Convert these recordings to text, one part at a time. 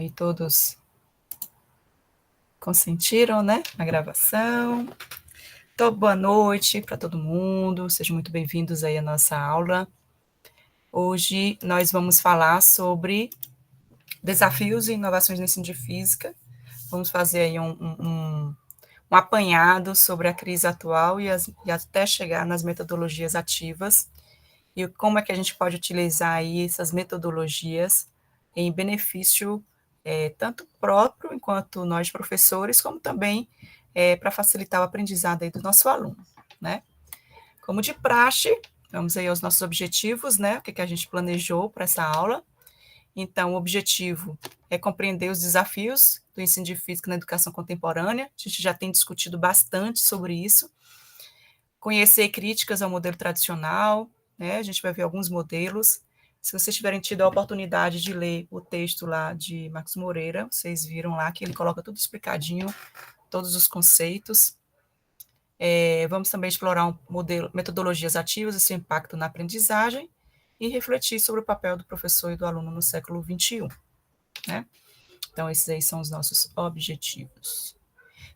Aí todos consentiram, né, a gravação. Então, boa noite para todo mundo, sejam muito bem-vindos aí à nossa aula. Hoje nós vamos falar sobre desafios e inovações no ensino de física. Vamos fazer aí um apanhado sobre a crise atual e até chegar nas metodologias ativas e como é que a gente pode utilizar aí essas metodologias em benefício tanto próprio, enquanto nós professores, como também para facilitar o aprendizado aí do nosso aluno, né? Como de praxe, vamos aí aos nossos objetivos, né? O que a gente planejou para essa aula. Então, o objetivo é compreender os desafios do ensino de física na educação contemporânea. A gente já tem discutido bastante sobre isso. Conhecer críticas ao modelo tradicional, né? A gente vai ver alguns modelos. Se vocês tiverem tido a oportunidade de ler o texto lá de Marcos Moreira, vocês viram lá que ele coloca tudo explicadinho, todos os conceitos. Vamos também explorar metodologias ativas e seu impacto na aprendizagem e refletir sobre o papel do professor e do aluno no século XXI, né? Então, esses aí são os nossos objetivos.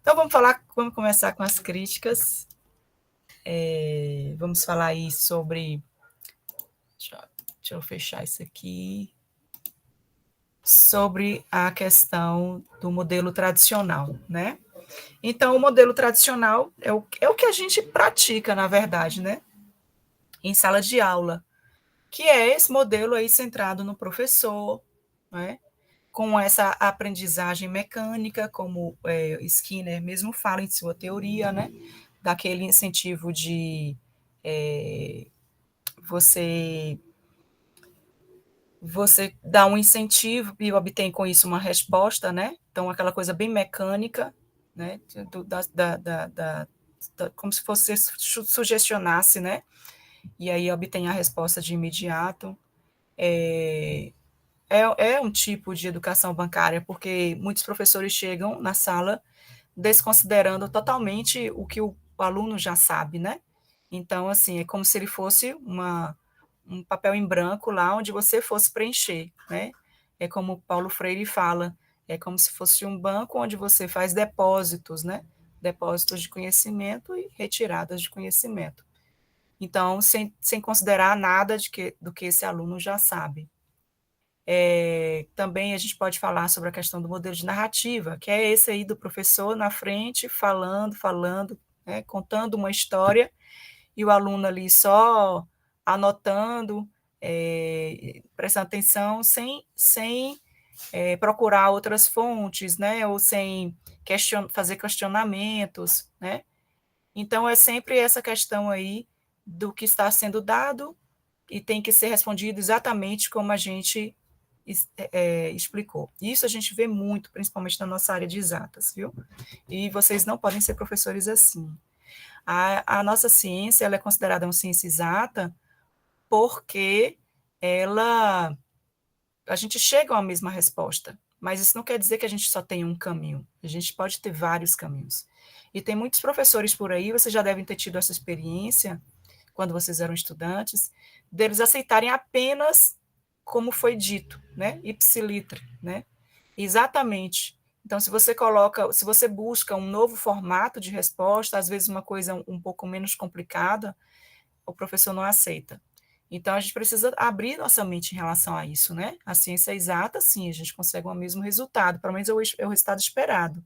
Então, vamos começar com as críticas. Vamos falar aí sobre... Deixa eu fechar isso aqui. Sobre a questão do modelo tradicional, né? Então, o modelo tradicional é o que a gente pratica, na verdade, né? Em sala de aula, que é esse modelo aí centrado no professor, né? Com essa aprendizagem mecânica, como Skinner mesmo fala em sua teoria, né? Daquele incentivo de você dá um incentivo e obtém com isso uma resposta, né? Então, aquela coisa bem mecânica, né? Como se fosse sugestionasse, né? E aí obtém a resposta de imediato. É um tipo de educação bancária, porque muitos professores chegam na sala desconsiderando totalmente o que o aluno já sabe, né? Então, assim, é como se ele fosse um papel em branco lá onde você fosse preencher, né? É como o Paulo Freire fala, é como se fosse um banco onde você faz depósitos, né? Depósitos de conhecimento e retiradas de conhecimento. Então, sem considerar nada do que esse aluno já sabe. Também a gente pode falar sobre a questão do modelo de narrativa, que é esse aí do professor na frente, falando, né, contando uma história, e o aluno ali só anotando, prestando atenção, sem procurar outras fontes, né, ou sem fazer questionamentos, né? Então, é sempre essa questão aí do que está sendo dado e tem que ser respondido exatamente como a gente explicou. Isso a gente vê muito, principalmente na nossa área de exatas, viu? E vocês não podem ser professores assim. A nossa ciência, ela é considerada uma ciência exata porque a gente chega a uma mesma resposta, mas isso não quer dizer que a gente só tem um caminho, a gente pode ter vários caminhos. E tem muitos professores por aí, vocês já devem ter tido essa experiência, quando vocês eram estudantes, deles aceitarem apenas como foi dito, né? Ipsiliter, né? Exatamente. Então, se você busca um novo formato de resposta, às vezes uma coisa um pouco menos complicada, o professor não aceita. Então, a gente precisa abrir nossa mente em relação a isso, né? A ciência é exata, sim, a gente consegue o mesmo resultado, pelo menos é o resultado esperado.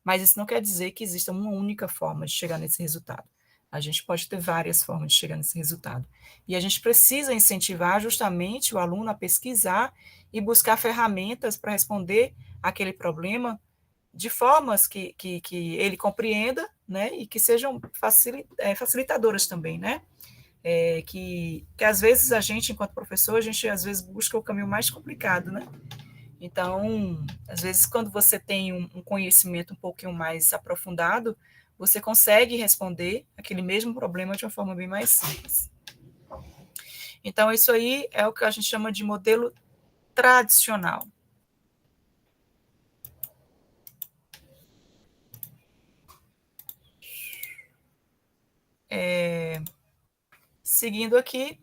Mas isso não quer dizer que exista uma única forma de chegar nesse resultado. A gente pode ter várias formas de chegar nesse resultado. E a gente precisa incentivar justamente o aluno a pesquisar e buscar ferramentas para responder aquele problema de formas que ele compreenda, né, e que sejam facilitadoras também, né? Que às vezes a gente, enquanto professor, a gente às vezes busca o caminho mais complicado, né? Então, às vezes, quando você tem um conhecimento um pouquinho mais aprofundado, você consegue responder aquele mesmo problema de uma forma bem mais simples. Então, isso aí é o que a gente chama de modelo tradicional. Seguindo aqui,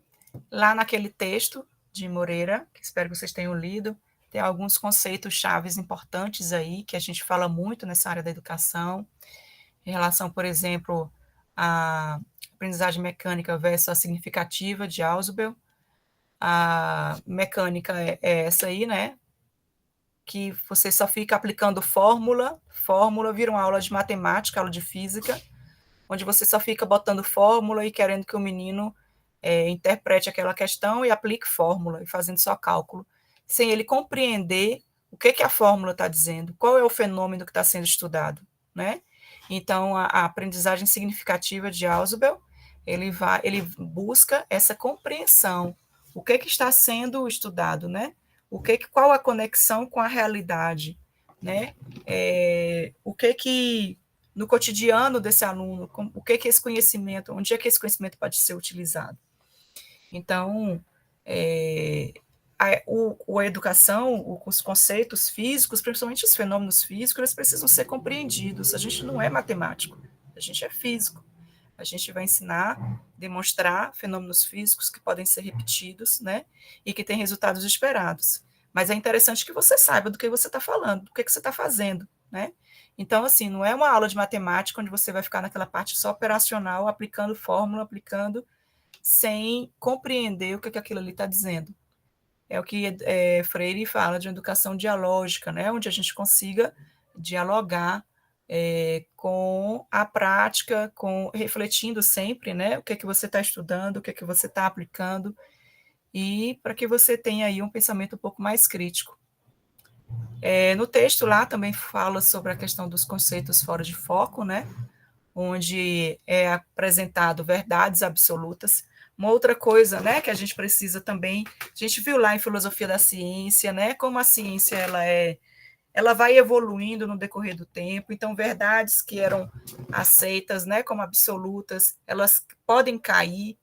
lá naquele texto de Moreira, que espero que vocês tenham lido, tem alguns conceitos chaves importantes aí, que a gente fala muito nessa área da educação, em relação, por exemplo, à aprendizagem mecânica versus a significativa de Ausubel. A mecânica é essa aí, né? Que você só fica aplicando fórmula, vira uma aula de matemática, aula de física, onde você só fica botando fórmula e querendo que o menino interprete aquela questão e aplique fórmula, e fazendo só cálculo, sem ele compreender o que a fórmula está dizendo, qual é o fenômeno que está sendo estudado, né? Então, a aprendizagem significativa de Ausubel, ele busca essa compreensão, o que está sendo estudado, né? Qual a conexão com a realidade, né? O que no cotidiano desse aluno, o que esse conhecimento, onde é que esse conhecimento pode ser utilizado. Então, a educação, os conceitos físicos, principalmente os fenômenos físicos, eles precisam ser compreendidos. A gente não é matemático, a gente é físico. A gente vai ensinar, demonstrar fenômenos físicos que podem ser repetidos, né? E que têm resultados esperados. Mas é interessante que você saiba do que você está falando, do que você está fazendo, né? Então, assim, não é uma aula de matemática onde você vai ficar naquela parte só operacional, aplicando fórmula, sem compreender o que aquilo ali está dizendo. É o que Freire fala de uma educação dialógica, né? Onde a gente consiga dialogar com a prática, refletindo sempre, né? O que você está estudando, o que você está aplicando, e para que você tenha aí um pensamento um pouco mais crítico. No texto lá também fala sobre a questão dos conceitos fora de foco, né? Onde é apresentado verdades absolutas. Uma outra coisa, né, que a gente precisa também, a gente viu lá em Filosofia da Ciência, né, como a ciência ela vai evoluindo no decorrer do tempo, então verdades que eram aceitas, né, como absolutas, elas podem cair.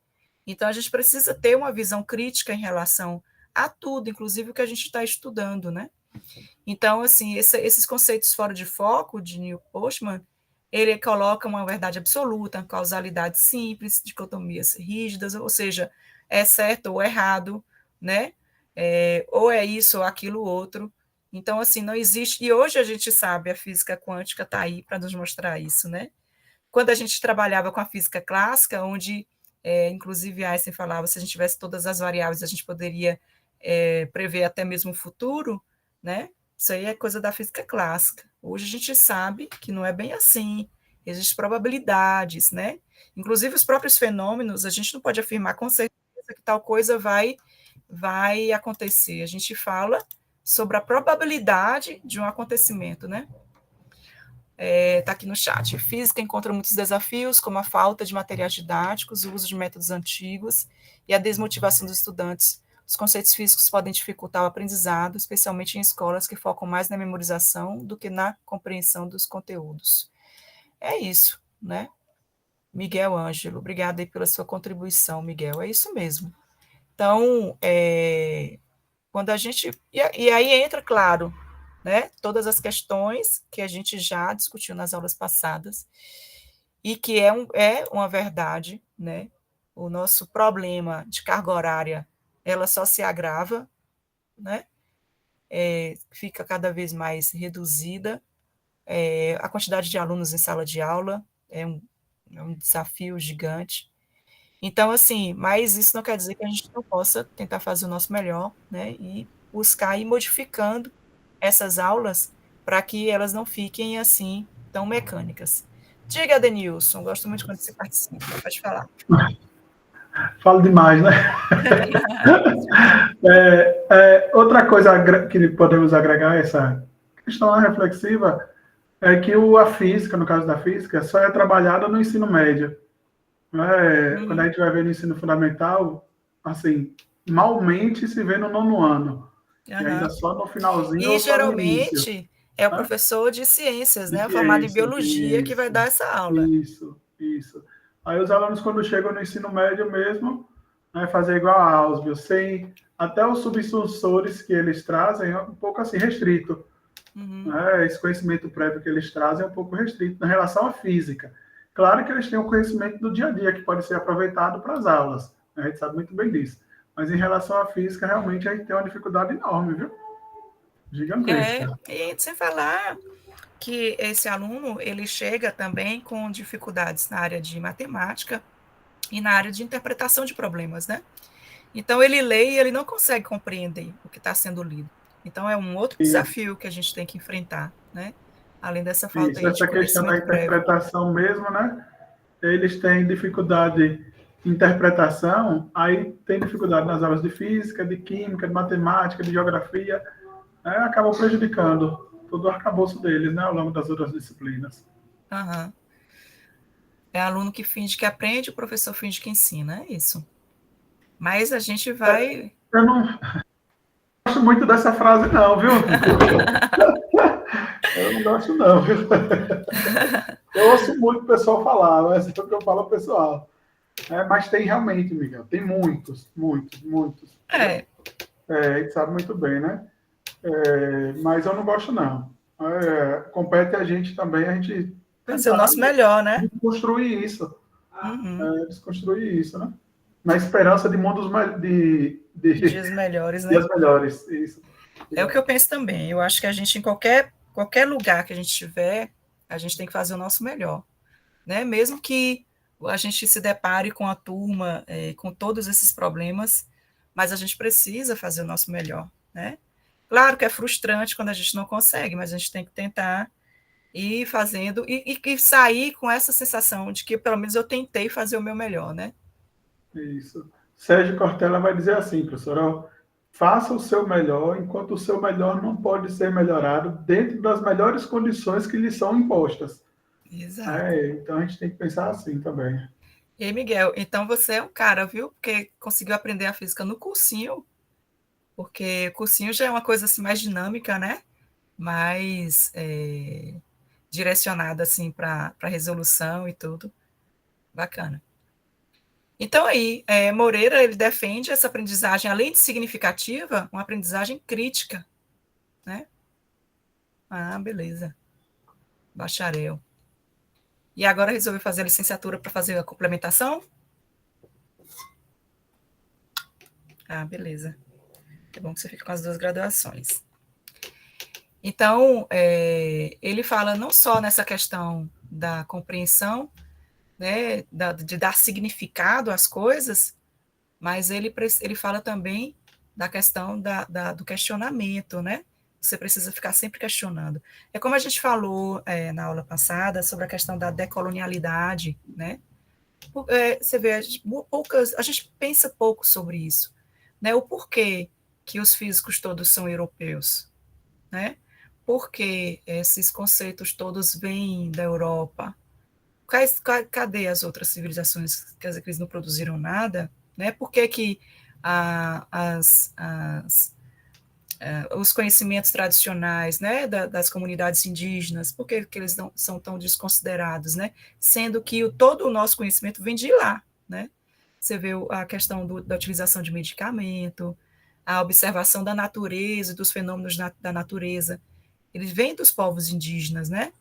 Então a gente precisa ter uma visão crítica em relação a tudo, inclusive o que a gente está estudando, né? Então, assim, esses conceitos fora de foco de Neil Postman, ele coloca uma verdade absoluta, causalidade simples, dicotomias rígidas, ou seja, é certo ou errado, né? Ou é isso ou aquilo outro. Então, assim, não existe. E hoje a gente sabe, a física quântica está aí para nos mostrar isso, né? Quando a gente trabalhava com a física clássica, onde, inclusive, Einstein falava, se a gente tivesse todas as variáveis, a gente poderia prever até mesmo o futuro, né? Isso aí é coisa da física clássica. Hoje a gente sabe que não é bem assim. Existem probabilidades, né? Inclusive, os próprios fenômenos, a gente não pode afirmar com certeza que tal coisa vai acontecer. A gente fala sobre a probabilidade de um acontecimento, né? Está aqui no chat. Física encontra muitos desafios, como a falta de materiais didáticos, o uso de métodos antigos e a desmotivação dos estudantes. Os conceitos físicos podem dificultar o aprendizado, especialmente em escolas que focam mais na memorização do que na compreensão dos conteúdos. É isso, né? Miguel Ângelo, obrigada aí pela sua contribuição, Miguel. É isso mesmo. Então, quando a gente... E aí entra, claro, né, todas as questões que a gente já discutiu nas aulas passadas, e que é uma verdade, né? O nosso problema de carga horária, ela só se agrava, né? Fica cada vez mais reduzida. A quantidade de alunos em sala de aula é um desafio gigante. Então, assim, mas isso não quer dizer que a gente não possa tentar fazer o nosso melhor, né? E buscar ir modificando essas aulas para que elas não fiquem assim tão mecânicas. Diga, Denilson, gosto muito quando você participa, pode falar. Falo demais, né? Outra coisa que podemos agregar a essa questão reflexiva é que a física, no caso da física, só é trabalhada no ensino médio. Quando a gente vai ver no ensino fundamental, assim, malmente se vê no 9º ano. E ainda só no finalzinho e ou só no início. geralmente é o professor de ciências, de né? ciências, Formado em biologia, que vai dar essa aula. Isso. Aí os alunos, quando chegam no ensino médio mesmo, fazer igual a Ausubel, sem até os subinstrutores que eles trazem é um pouco assim restrito. Esse conhecimento prévio que eles trazem é um pouco restrito na relação à física. Claro que eles têm o conhecimento do dia a dia, que pode ser aproveitado para as aulas. A gente sabe muito bem disso. Mas em relação à física, realmente a gente tem uma dificuldade enorme, viu? gigantesca. E sem falar que esse aluno, ele chega também com dificuldades na área de matemática e na área de interpretação de problemas, né? Então, ele lê e ele não consegue compreender o que está sendo lido. Então, é um outro desafio que a gente tem que enfrentar, né? Além dessa falta aí de Essa questão da conhecimento prévio. interpretação mesmo, né? Eles têm dificuldade de interpretação, aí tem dificuldade nas aulas de física, de química, de matemática, de geografia, né? Acabam prejudicando todo o arcabouço deles, né? Ao longo das outras disciplinas. Uhum. É aluno que finge que aprende, o professor finge que ensina, é isso. Mas a gente vai... Eu não gosto muito dessa frase não, viu? Eu não gosto não, viu? Eu ouço muito o pessoal falar, mas é o que eu falo ao pessoal. Mas tem realmente, Miguel, tem muitos. A gente sabe muito bem, né? Mas eu não gosto não. Compete a gente também, a gente fazer o nosso melhor, né? Desconstruir isso. Desconstruir isso, né? Na esperança de mundos de dias melhores, né? Dias melhores, isso. É o que eu penso também. Eu acho que a gente, em qualquer lugar que a gente estiver, a gente tem que fazer o nosso melhor, né? Mesmo que a gente se depare com a turma, com todos esses problemas, mas a gente precisa fazer o nosso melhor, né? Claro que é frustrante quando a gente não consegue, mas a gente tem que tentar ir fazendo e sair com essa sensação de que pelo menos eu tentei fazer o meu melhor, né? Isso. Sérgio Cortella vai dizer assim, professor, faça o seu melhor, enquanto o seu melhor não pode ser melhorado dentro das melhores condições que lhe são impostas. Exato. Então a gente tem que pensar assim também. E Miguel, então você é um cara, viu? Porque conseguiu aprender a física no cursinho, porque cursinho já é uma coisa assim mais dinâmica, né? Mais direcionada assim para resolução e tudo. Bacana. Então aí, Moreira ele defende essa aprendizagem, além de significativa, uma aprendizagem crítica, né? Ah, beleza. Bacharel. E agora resolveu fazer a licenciatura para fazer a complementação? Ah, beleza. É bom que você fique com as duas graduações. Então, ele fala não só nessa questão da compreensão, né, de dar significado às coisas, mas ele fala também da questão do questionamento, né? Você precisa ficar sempre questionando. É como a gente falou na aula passada sobre a questão da decolonialidade, né? Você vê, a gente pensa pouco sobre isso, né? O porquê que os físicos todos são europeus, né? Por que esses conceitos todos vêm da Europa? Cadê as outras civilizações? Quer dizer, que eles não produziram nada? Né? Por que, que os conhecimentos tradicionais, né, das comunidades indígenas, por que, que eles não são tão desconsiderados? Né? Sendo que todo o nosso conhecimento vem de lá. Né? Você vê a questão da utilização de medicamento, a observação da natureza e dos fenômenos da natureza. Eles vêm dos povos indígenas, né?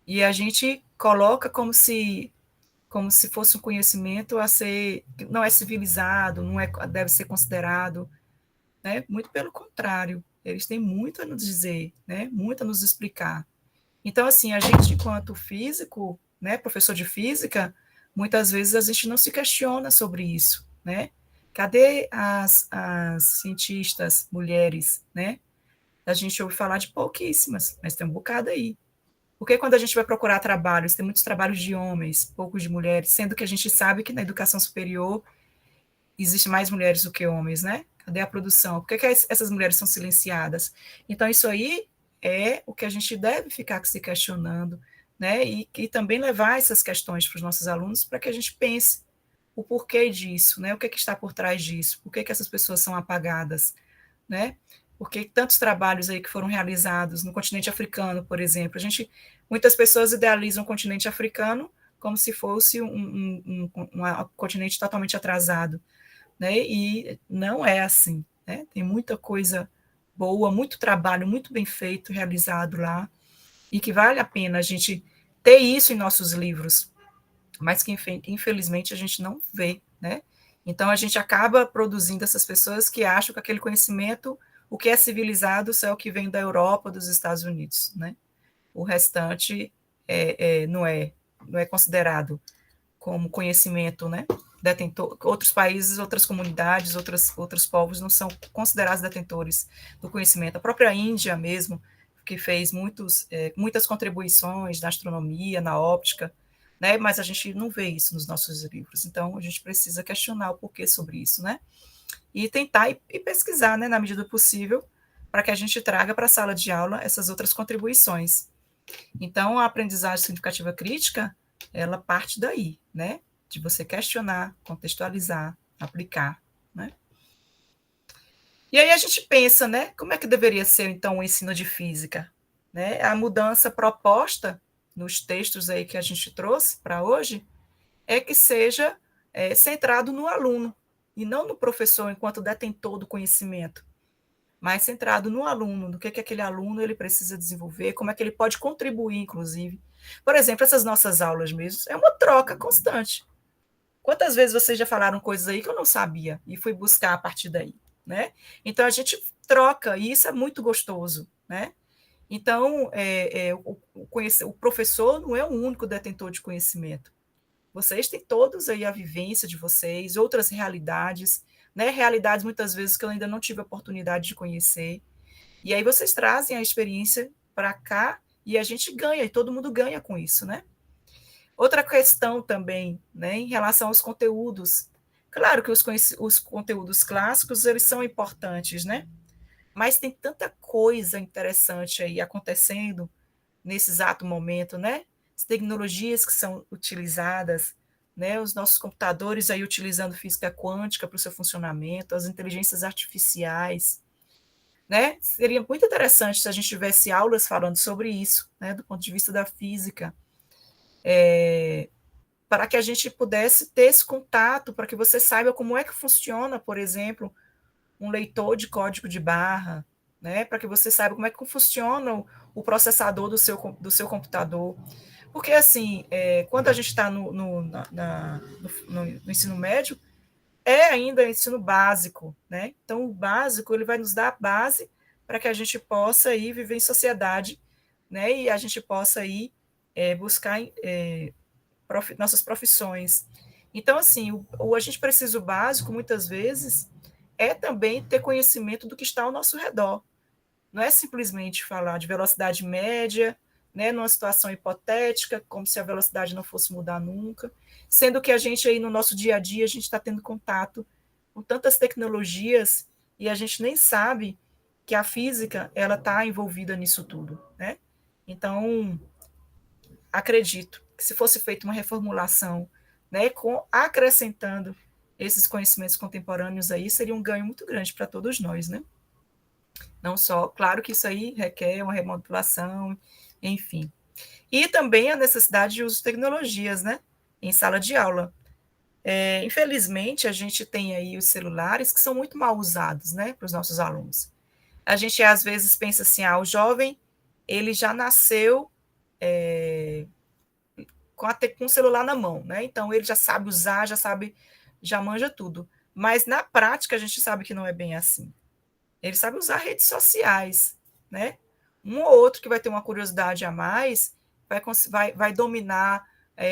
E a gente coloca como se fosse um conhecimento a ser, não é civilizado, não deve ser considerado, né? Muito pelo contrário, eles têm muito a nos dizer, né? Muito a nos explicar. Então, assim, a gente, enquanto físico, né, professor de física, muitas vezes a gente não se questiona sobre isso, né? Cadê as cientistas mulheres, né? A gente ouve falar de pouquíssimas, mas tem um bocado aí. Porque quando a gente vai procurar trabalhos, tem muitos trabalhos de homens, poucos de mulheres, sendo que a gente sabe que na educação superior existe mais mulheres do que homens, né? Cadê a produção? Por que essas mulheres são silenciadas? Então, isso aí é o que a gente deve ficar se questionando, né? E também levar essas questões para os nossos alunos para que a gente pense o porquê disso, né? O que está por trás disso? Por que essas pessoas são apagadas, né? Porque tantos trabalhos aí que foram realizados no continente africano, por exemplo, muitas pessoas idealizam o continente africano como se fosse um continente totalmente atrasado, né? E não é assim, né? Tem muita coisa boa, muito trabalho, muito bem feito, realizado lá, e que vale a pena a gente ter isso em nossos livros, mas que infelizmente a gente não vê, né? Então a gente acaba produzindo essas pessoas que acham que aquele conhecimento o que é civilizado só é o que vem da Europa, dos Estados Unidos, né? O restante não é considerado como conhecimento, né? Detentor, outros países, outras comunidades, outros povos não são considerados detentores do conhecimento. A própria Índia mesmo, que fez muitas contribuições na astronomia, na óptica, né? Mas a gente não vê isso nos nossos livros. Então, a gente precisa questionar o porquê sobre isso, né? E tentar e pesquisar, né, na medida do possível, para que a gente traga para a sala de aula essas outras contribuições. Então, a aprendizagem significativa crítica, ela parte daí, né? De você questionar, contextualizar, aplicar, né? E aí a gente pensa, né? Como é que deveria ser, então, o ensino de física? Né? A mudança proposta nos textos aí que a gente trouxe para hoje é que seja centrado no aluno, e não no professor enquanto detentor do conhecimento, mas centrado no aluno, no que aquele aluno ele precisa desenvolver, como é que ele pode contribuir, inclusive. Por exemplo, essas nossas aulas mesmo, é uma troca constante. Quantas vezes vocês já falaram coisas aí que eu não sabia e fui buscar a partir daí, né? Então, a gente troca, e isso é muito gostoso, né? Então, o professor não é o único detentor de conhecimento. Vocês têm todos aí a vivência de vocês, outras realidades, né? Realidades muitas vezes que eu ainda não tive a oportunidade de conhecer. E aí vocês trazem a experiência para cá e a gente ganha, e todo mundo ganha com isso, né? Outra questão também, né, em relação aos conteúdos. Claro que os conteúdos clássicos, eles são importantes, né? Mas tem tanta coisa interessante aí acontecendo nesse exato momento, né? As tecnologias que são utilizadas, né? Os nossos computadores aí utilizando física quântica para o seu funcionamento, as inteligências artificiais, né? Seria muito interessante se a gente tivesse aulas falando sobre isso, né? Do ponto de vista da física, para que a gente pudesse ter esse contato, para que você saiba como é que funciona, por exemplo, um leitor de código de barra, né? Para que você saiba como é que funciona o processador do seu computador. Porque, assim, quando a gente está no ensino médio, é ainda ensino básico, né? Então, o básico, ele vai nos dar a base para que a gente possa ir viver em sociedade, né? E a gente possa ir buscar nossas profissões. Então, assim, a gente precisa o básico, muitas vezes, é também ter conhecimento do que está ao nosso redor. Não é simplesmente falar de velocidade média, né, numa situação hipotética, como se a velocidade não fosse mudar nunca, sendo que a gente aí no nosso dia a dia, a gente está tendo contato com tantas tecnologias e a gente nem sabe que a física ela está envolvida nisso tudo, né? Então, acredito que se fosse feita uma reformulação, né, acrescentando esses conhecimentos contemporâneos aí, seria um ganho muito grande para todos nós, né? Não só, claro que isso aí requer uma remodulação, enfim. E também a necessidade de uso de tecnologias, né, em sala de aula. Infelizmente, a gente tem aí os celulares que são muito mal usados, né, para os nossos alunos. A gente, às vezes, pensa assim, o jovem, ele já nasceu com o celular na mão, né? Então ele já sabe usar, já manja tudo. Mas na prática a gente sabe que não é bem assim. Ele sabe usar redes sociais, né? Um ou outro que vai ter uma curiosidade a mais vai dominar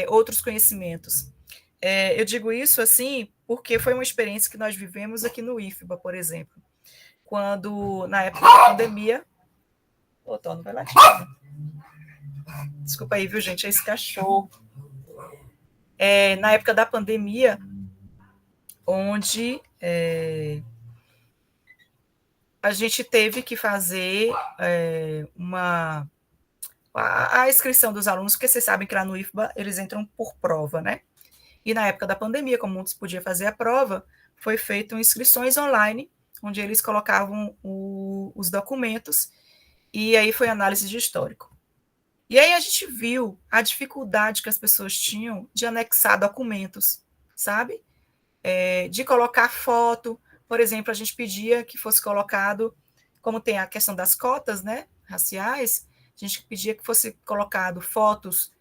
outros conhecimentos. Eu digo isso assim porque foi uma experiência que nós vivemos aqui no IFBA, por exemplo, quando na época da pandemia, não vai latir. Desculpa aí, viu, gente? É esse cachorro. Na época da pandemia, onde a gente teve que fazer a inscrição dos alunos, porque vocês sabem que lá no IFBA eles entram por prova, né? E na época da pandemia, como não se podia fazer a prova, foi feito inscrições online, onde eles colocavam os documentos, e aí foi análise de histórico. E aí a gente viu a dificuldade que as pessoas tinham de anexar documentos, sabe? De colocar foto, por exemplo, a gente pedia que fosse colocado, como tem a questão das cotas, né, raciais, a gente pedia que fosse colocado fotos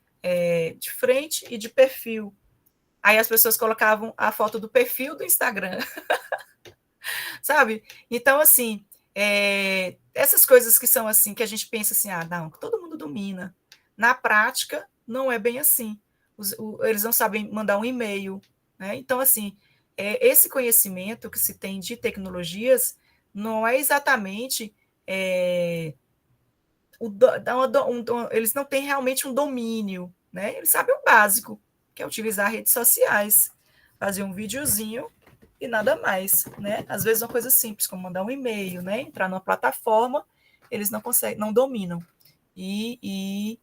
de frente e de perfil. Aí as pessoas colocavam a foto do perfil do Instagram, sabe? Então, assim, essas coisas que são assim, que a gente pensa assim, não, todo mundo domina. Na prática, não é bem assim. Eles não sabem mandar um e-mail, né? Então, assim, esse conhecimento que se tem de tecnologias não é exatamente eles não têm realmente um domínio, né? Eles sabem o básico, que é utilizar redes sociais, fazer um videozinho e nada mais, né? Às vezes uma coisa simples, como mandar um e-mail, né? Entrar numa plataforma, eles não conseguem, não dominam. E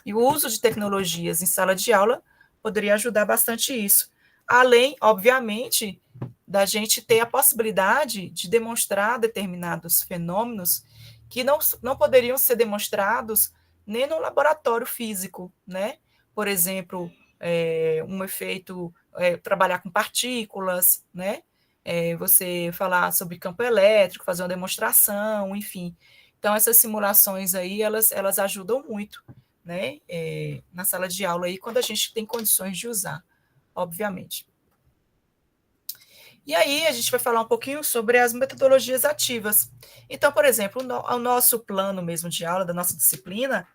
o uso de tecnologias em sala de aula poderia ajudar bastante isso. Além, obviamente, da gente ter a possibilidade de demonstrar determinados fenômenos que não poderiam ser demonstrados nem no laboratório físico, né? Por exemplo, um efeito, trabalhar com partículas, né? Você falar sobre campo elétrico, fazer uma demonstração, enfim. Então, essas simulações aí, elas ajudam muito, né? Na sala de aula aí, quando a gente tem condições de usar, obviamente. E aí a gente vai falar um pouquinho sobre as metodologias ativas. Então, por exemplo, o nosso plano mesmo de aula, da nossa disciplina,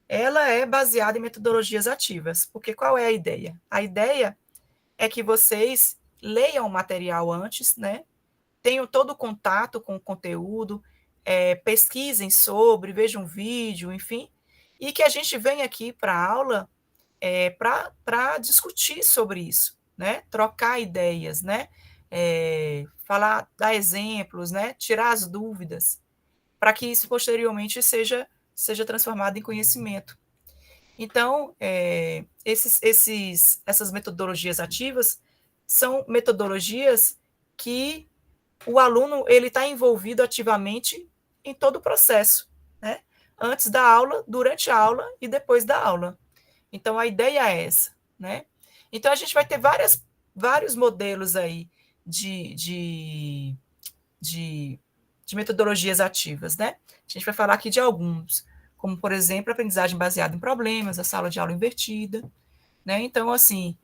ela é baseada em metodologias ativas. Porque qual é a ideia? A ideia é que vocês leiam o material antes, né? Tenham todo o contato com o conteúdo, pesquisem sobre, vejam um vídeo, enfim, e que a gente venha aqui para a aula para discutir sobre isso, né? Trocar ideias, né? Falar, dar exemplos, né? Tirar as dúvidas, para que isso posteriormente seja transformado em conhecimento. Então, essas metodologias ativas são metodologias que o aluno ele está envolvido ativamente em todo o processo, né? Antes da aula, durante a aula e depois da aula. Então, a ideia é essa, né? Então, a gente vai ter vários modelos aí de, de metodologias ativas, né? A gente vai falar aqui de alguns, como, por exemplo, a aprendizagem baseada em problemas, a sala de aula invertida, né? Então, assim,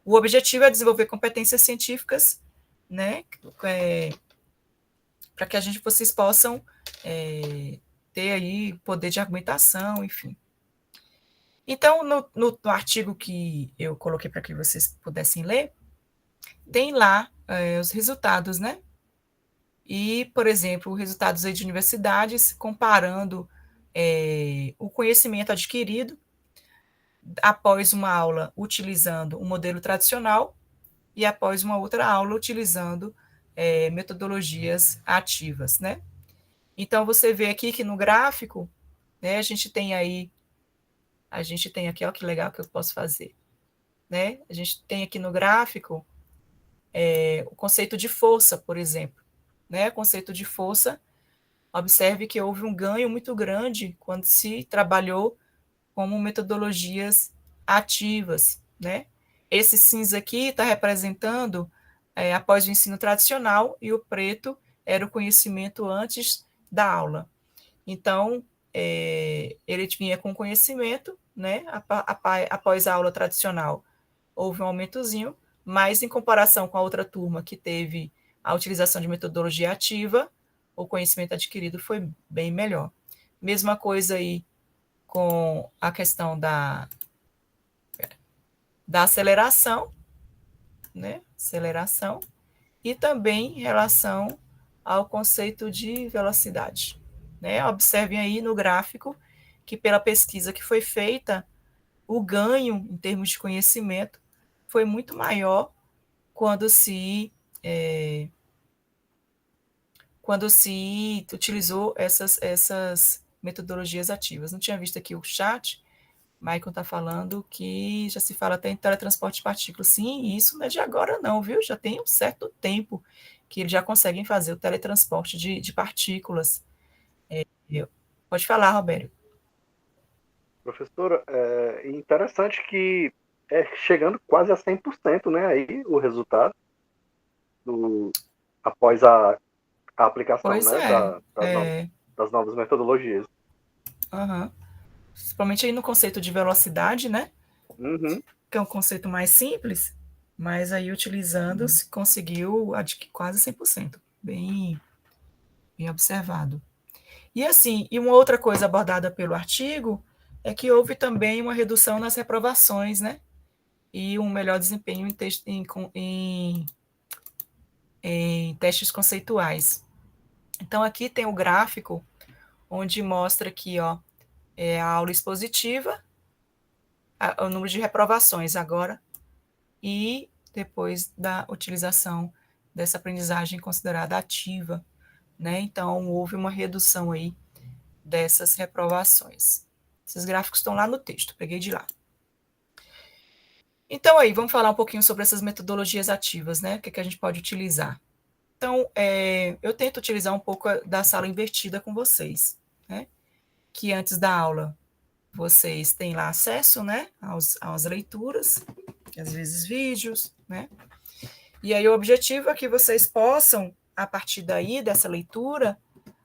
o objetivo é desenvolver competências científicas, né? Para que vocês possam ter aí poder de argumentação, enfim. Então, no artigo que eu coloquei para que vocês pudessem ler, tem lá os resultados, né? E, por exemplo, resultados aí de universidades comparando o conhecimento adquirido após uma aula utilizando um modelo tradicional e após uma outra aula utilizando metodologias ativas, né? Então, você vê aqui que no gráfico, né, a gente tem aqui, ó, que legal que eu posso fazer, né? A gente tem aqui no gráfico o conceito de força, por exemplo, né? O conceito de força, observe que houve um ganho muito grande quando se trabalhou como metodologias ativas, né? Esse cinza aqui está representando após o ensino tradicional e o preto era o conhecimento antes da aula. Então, ele vinha com conhecimento, né? Após a aula tradicional, houve um aumentozinho, mas em comparação com a outra turma que teve a utilização de metodologia ativa, o conhecimento adquirido foi bem melhor. Mesma coisa aí com a questão da aceleração, né? Aceleração, e também em relação ao conceito de velocidade, né? Observem aí no gráfico que pela pesquisa que foi feita, o ganho em termos de conhecimento foi muito maior quando se utilizou essas metodologias ativas. Não tinha visto aqui o chat, Maicon está falando que já se fala até em teletransporte de partículas. Sim, isso não é de agora não, viu? Já tem um certo tempo que eles já conseguem fazer o teletransporte de partículas. Pode falar, Robério. Professora, é interessante que chegando quase a 100%, né, aí o resultado após a aplicação, Pois né, das novas metodologias. Uhum. Principalmente aí no conceito de velocidade, né? Uhum. Que é um conceito mais simples, mas aí utilizando se conseguiu quase 100%. Bem, bem observado. E assim, e uma outra coisa abordada pelo artigo é que houve também uma redução nas reprovações, né? E um melhor desempenho em testes conceituais. Então, aqui tem o gráfico onde mostra aqui, ó, a aula expositiva, o número de reprovações agora, e depois da utilização dessa aprendizagem considerada ativa, né? Então, houve uma redução aí dessas reprovações. Esses gráficos estão lá no texto, peguei de lá. Então, aí, vamos falar um pouquinho sobre essas metodologias ativas, né? O que a gente pode utilizar. Então, eu tento utilizar um pouco da sala invertida com vocês, né? Que antes da aula vocês têm lá acesso, né, às leituras, às vezes vídeos, né? E aí o objetivo é que vocês possam, a partir daí, dessa leitura,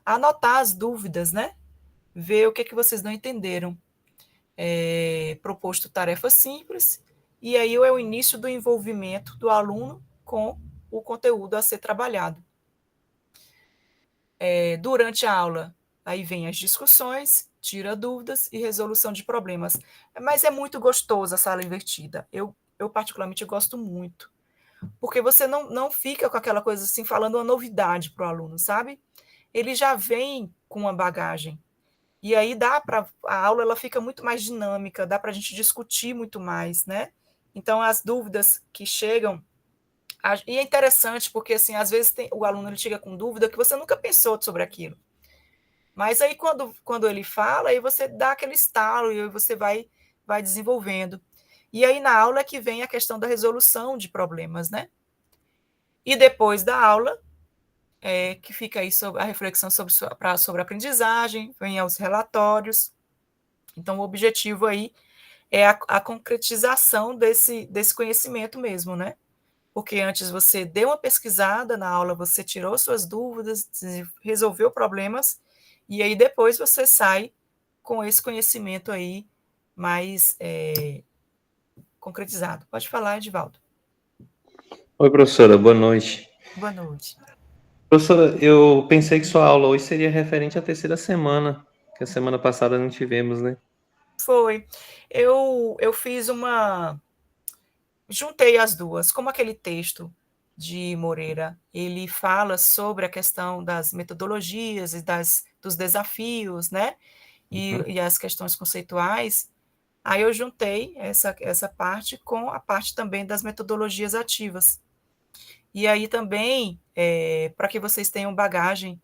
anotar as dúvidas, né? Ver o que vocês não entenderam. Proposto tarefa simples, e aí é o início do envolvimento do aluno com o conteúdo a ser trabalhado. Durante a aula, aí vem as discussões, tira dúvidas e resolução de problemas. Mas é muito gostoso a sala invertida. Eu particularmente gosto muito. Porque você não fica com aquela coisa assim, falando uma novidade para o aluno, sabe? Ele já vem com uma bagagem. E aí a aula ela fica muito mais dinâmica, dá para a gente discutir muito mais, né? Então, as dúvidas que chegam. E é interessante porque, assim, às vezes o aluno ele chega com dúvida que você nunca pensou sobre aquilo. Mas aí, quando ele fala, aí você dá aquele estalo e você vai desenvolvendo. E aí, na aula é que vem a questão da resolução de problemas, né? E depois da aula, que fica aí sobre a reflexão sobre a aprendizagem, vem aos relatórios. Então, o objetivo aí é a concretização desse conhecimento mesmo, né? Porque antes você deu uma pesquisada na aula, você tirou suas dúvidas, resolveu problemas, e aí depois você sai com esse conhecimento aí mais concretizado. Pode falar, Edivaldo. Oi, professora, boa noite. Boa noite. Professora, eu pensei que sua aula hoje seria referente à terceira semana, que a semana passada não tivemos, né? Foi. Eu fiz juntei as duas, como aquele texto de Moreira, ele fala sobre a questão das metodologias e dos desafios, né? E as questões conceituais. Aí eu juntei essa parte com a parte também das metodologias ativas. E aí também, para que vocês tenham bagagem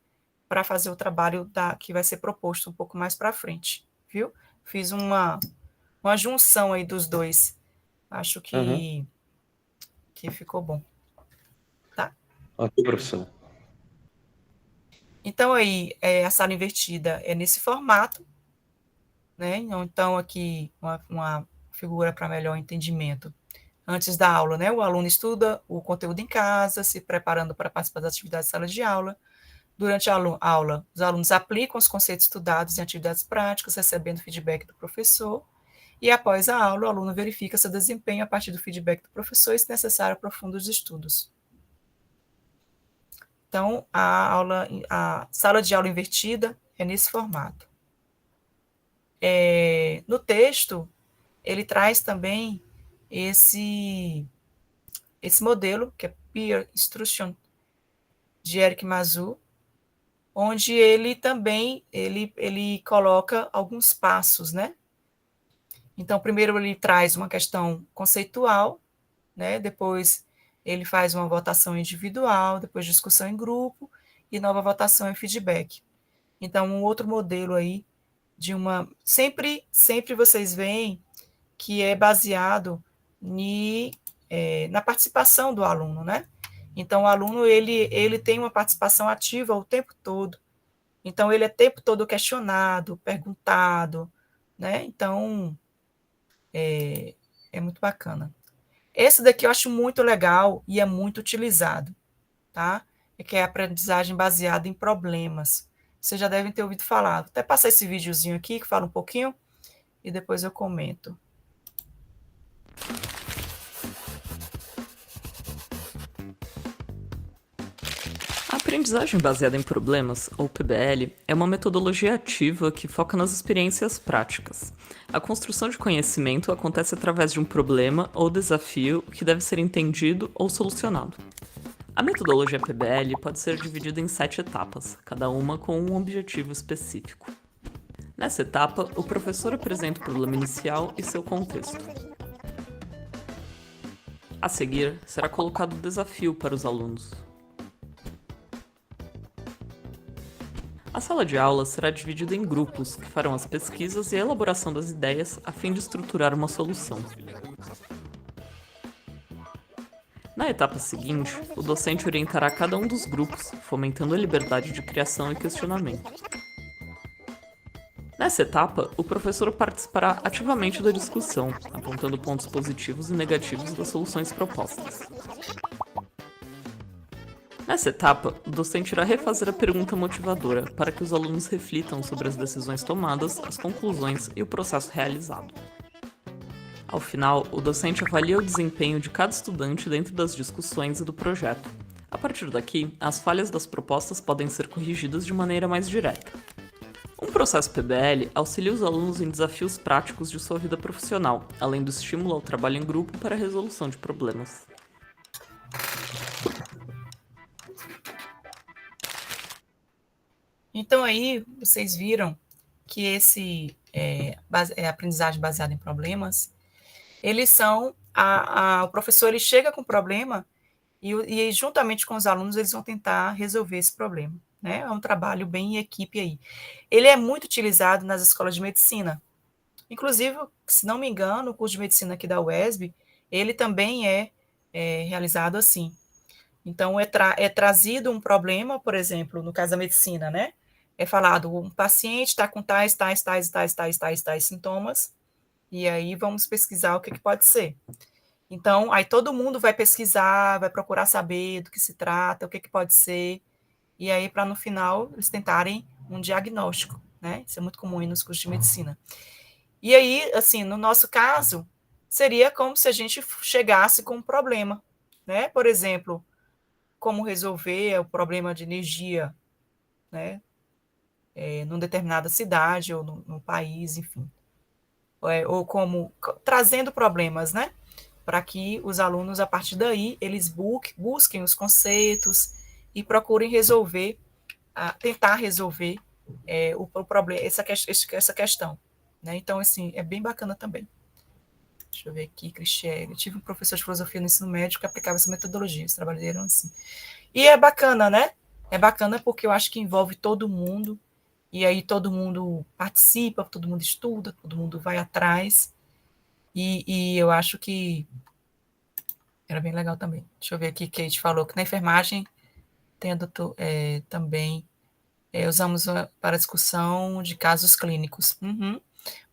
para fazer o trabalho que vai ser proposto um pouco mais para frente, viu? Fiz uma junção aí dos dois. Acho que ficou bom. Tá? Ok, professor. Então, aí, a sala invertida é nesse formato, né? Então, aqui, uma figura para melhor entendimento. Antes da aula, né? O aluno estuda o conteúdo em casa, se preparando para participar das atividades de sala de aula. Durante a aula, os alunos aplicam os conceitos estudados em atividades práticas, recebendo feedback do professor. E após a aula, o aluno verifica seu desempenho a partir do feedback do professor e, se necessário, aprofunda os estudos. Então, a sala de aula invertida é nesse formato. No texto, ele traz também esse modelo, que é Peer Instruction, de Eric Mazur, onde ele também ele coloca alguns passos, né? Então, primeiro ele traz uma questão conceitual, né? Depois ele faz uma votação individual, depois discussão em grupo e nova votação e feedback. Então, um outro modelo aí de sempre vocês veem que é baseado na participação do aluno, né? Então, o aluno ele tem uma participação ativa o tempo todo. Então, ele é o tempo todo questionado, perguntado, né? Então, é muito bacana. Esse daqui eu acho muito legal e é muito utilizado, tá? Que é a aprendizagem baseada em problemas. Vocês já devem ter ouvido falar. Vou até passar esse videozinho aqui que fala um pouquinho e depois eu comento. A Aprendizagem baseada em problemas, ou PBL, é uma metodologia ativa que foca nas experiências práticas. A construção de conhecimento acontece através de um problema ou desafio que deve ser entendido ou solucionado. A metodologia PBL pode ser dividida em 7 etapas, cada uma com um objetivo específico. Nessa etapa, o professor apresenta o problema inicial e seu contexto. A seguir, será colocado o desafio para os alunos. A sala de aula será dividida em grupos que farão as pesquisas e a elaboração das ideias a fim de estruturar uma solução. Na etapa seguinte, o docente orientará cada um dos grupos, fomentando a liberdade de criação e questionamento. Nessa etapa, o professor participará ativamente da discussão, apontando pontos positivos e negativos das soluções propostas. Nessa etapa, o docente irá refazer a pergunta motivadora para que os alunos reflitam sobre as decisões tomadas, as conclusões e o processo realizado. Ao final, o docente avalia o desempenho de cada estudante dentro das discussões e do projeto. A partir daqui, as falhas das propostas podem ser corrigidas de maneira mais direta. Um processo PBL auxilia os alunos em desafios práticos de sua vida profissional, além do estímulo ao trabalho em grupo para a resolução de problemas. Então aí vocês viram que esse aprendizagem baseada em problemas, eles são o professor ele chega com o problema e juntamente com os alunos eles vão tentar resolver esse problema, né? É um trabalho bem em equipe aí. Ele é muito utilizado nas escolas de medicina. Inclusive, se não me engano, o curso de medicina aqui da UESB, ele também é realizado assim. Então, é trazido um problema, por exemplo, no caso da medicina, né? É falado, um paciente está com tais sintomas, e aí vamos pesquisar o que pode ser. Então, aí todo mundo vai pesquisar, vai procurar saber do que se trata, o que pode ser, e aí para no final eles tentarem um diagnóstico, né? Isso é muito comum aí nos cursos de medicina. E aí, assim, no nosso caso, seria como se a gente chegasse com um problema, né? Por exemplo, como resolver o problema de energia, né? Numa determinada cidade ou no país, enfim. Ou como trazendo problemas, né? Para que os alunos, a partir daí, eles busquem os conceitos e procurem resolver, tentar resolver o problema, essa questão. Né? Então, assim, é bem bacana também. Deixa eu ver aqui, Cristiane. Eu tive um professor de filosofia no ensino médio que aplicava essa metodologia, os trabalhadeiros assim. E é bacana, né? É bacana porque eu acho que envolve todo mundo, e aí todo mundo participa, todo mundo estuda, todo mundo vai atrás, e eu acho que era bem legal também. Deixa eu ver aqui, Kate falou que na enfermagem também usamos para discussão de casos clínicos. Uhum.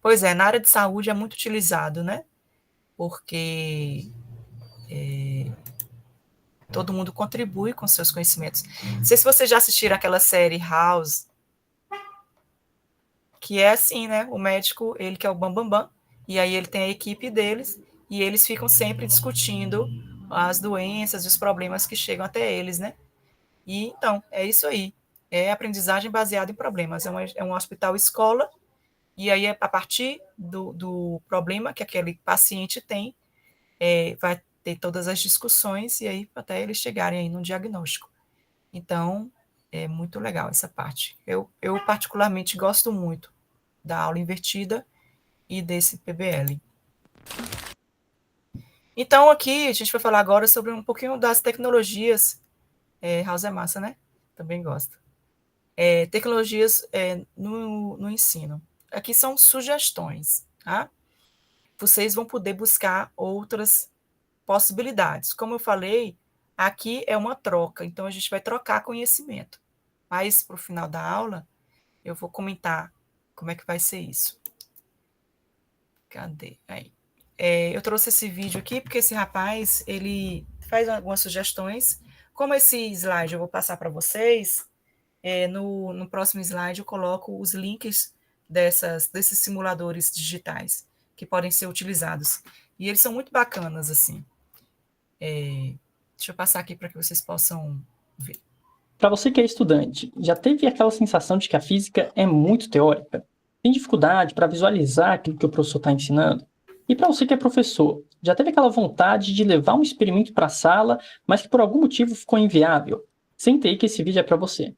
Pois é, na área de saúde é muito utilizado, né? Porque todo mundo contribui com seus conhecimentos. Não sei se vocês já assistiram aquela série House, que é assim, né? O médico, ele que é o bambambam, bam, bam, e aí ele tem a equipe deles, e eles ficam sempre discutindo as doenças e os problemas que chegam até eles, né? E então, é isso aí. É aprendizagem baseada em problemas. É um hospital-escola, e aí, a partir do problema que aquele paciente tem, vai ter todas as discussões, e aí até eles chegarem aí no diagnóstico. Então, é muito legal essa parte. Eu particularmente gosto muito da aula invertida e desse PBL. Então, aqui a gente vai falar agora sobre um pouquinho das tecnologias. House é massa, né? Também gosto. Tecnologias no ensino. Aqui são sugestões, tá? Vocês vão poder buscar outras possibilidades. Como eu falei, aqui é uma troca, então a gente vai trocar conhecimento. Mas, para o final da aula, eu vou comentar como é que vai ser isso. Cadê? Aí. Eu trouxe esse vídeo aqui porque esse rapaz, ele faz algumas sugestões. Como esse slide eu vou passar para vocês, no próximo slide eu coloco os links desses simuladores digitais que podem ser utilizados. E eles são muito bacanas, assim. Deixa eu passar aqui para que vocês possam ver. Para você que é estudante, já teve aquela sensação de que a física é muito teórica? Tem dificuldade para visualizar aquilo que o professor está ensinando? E para você que é professor, já teve aquela vontade de levar um experimento para a sala, mas que por algum motivo ficou inviável? Senta aí que esse vídeo é para você.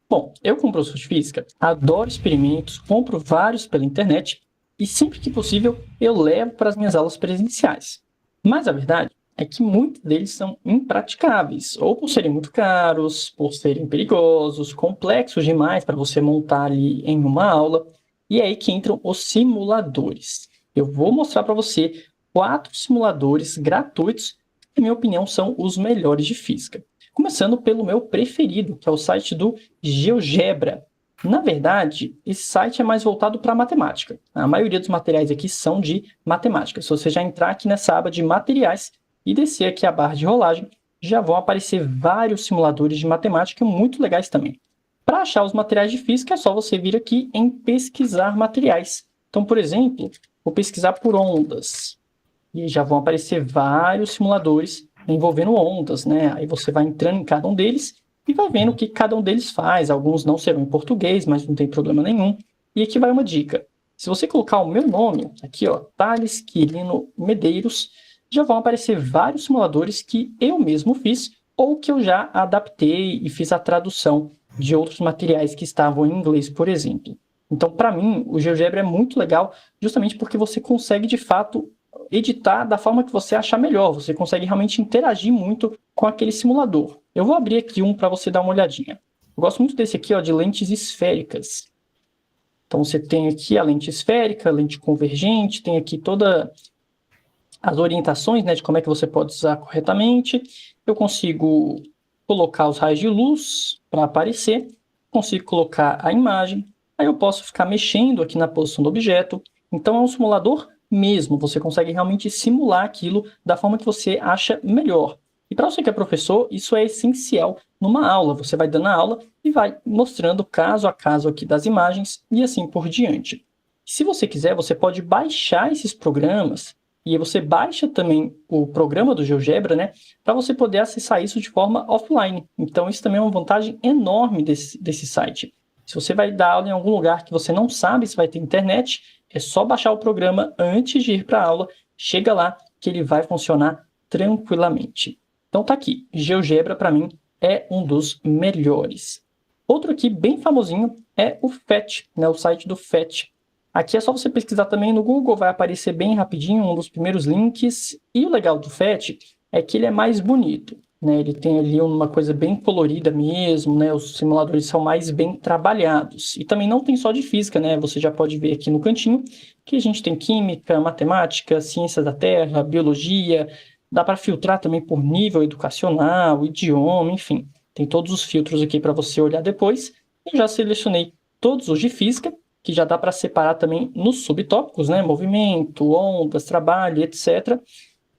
Bom, eu como professor de física, adoro experimentos, compro vários pela internet e sempre que possível eu levo para as minhas aulas presenciais. Mas a verdade é que muitos deles são impraticáveis, ou por serem muito caros, por serem perigosos, complexos demais para você montar ali em uma aula, e é aí que entram os simuladores. Eu vou mostrar para você 4 simuladores gratuitos que, na minha opinião, são os melhores de física. Começando pelo meu preferido, que é o site do GeoGebra. Na verdade, esse site é mais voltado para matemática. A maioria dos materiais aqui são de matemática. Se você já entrar aqui nessa aba de materiais e descer aqui a barra de rolagem, já vão aparecer vários simuladores de matemática muito legais também. Para achar os materiais de física, é só você vir aqui em pesquisar materiais. Então, por exemplo, vou pesquisar por ondas. E já vão aparecer vários simuladores envolvendo ondas, né? Aí você vai entrando em cada um deles e vai vendo o que cada um deles faz. Alguns não serão em português, mas não tem problema nenhum. E aqui vai uma dica. Se você colocar o meu nome, aqui ó, Thales Quirino Medeiros, já vão aparecer vários simuladores que eu mesmo fiz ou que eu já adaptei e fiz a tradução de outros materiais que estavam em inglês, por exemplo. Então, para mim, o GeoGebra é muito legal justamente porque você consegue, de fato, editar da forma que você achar melhor. Você consegue realmente interagir muito com aquele simulador. Eu vou abrir aqui um para você dar uma olhadinha. Eu gosto muito desse aqui, ó, de lentes esféricas. Então, você tem aqui a lente esférica, a lente convergente, tem aqui todas as orientações, né, de como é que você pode usar corretamente. Eu consigo colocar os raios de luz para aparecer, consigo colocar a imagem, aí eu posso ficar mexendo aqui na posição do objeto. Então, é um simulador mesmo, você consegue realmente simular aquilo da forma que você acha melhor. E para você que é professor, isso é essencial numa aula. Você vai dando a aula e vai mostrando caso a caso aqui das imagens e assim por diante. Se você quiser, você pode baixar esses programas e aí você baixa também o programa do GeoGebra, né, para você poder acessar isso de forma offline. Então isso também é uma vantagem enorme desse site. Se você vai dar aula em algum lugar que você não sabe se vai ter internet, é só baixar o programa antes de ir para a aula, chega lá que ele vai funcionar tranquilamente. Então tá aqui, GeoGebra para mim é um dos melhores. Outro aqui bem famosinho é o PhET, né, o site do PhET. Aqui é só você pesquisar também no Google, vai aparecer bem rapidinho um dos primeiros links. E o legal do PhET é que ele é mais bonito, né? Ele tem ali uma coisa bem colorida mesmo, né? Os simuladores são mais bem trabalhados. E também não tem só de física, né? Você já pode ver aqui no cantinho que a gente tem química, matemática, ciências da terra, biologia. Dá para filtrar também por nível educacional, idioma, enfim. Tem todos os filtros aqui para você olhar depois. Eu já selecionei todos os de física, que já dá para separar também nos subtópicos, né? Movimento, ondas, trabalho, etc.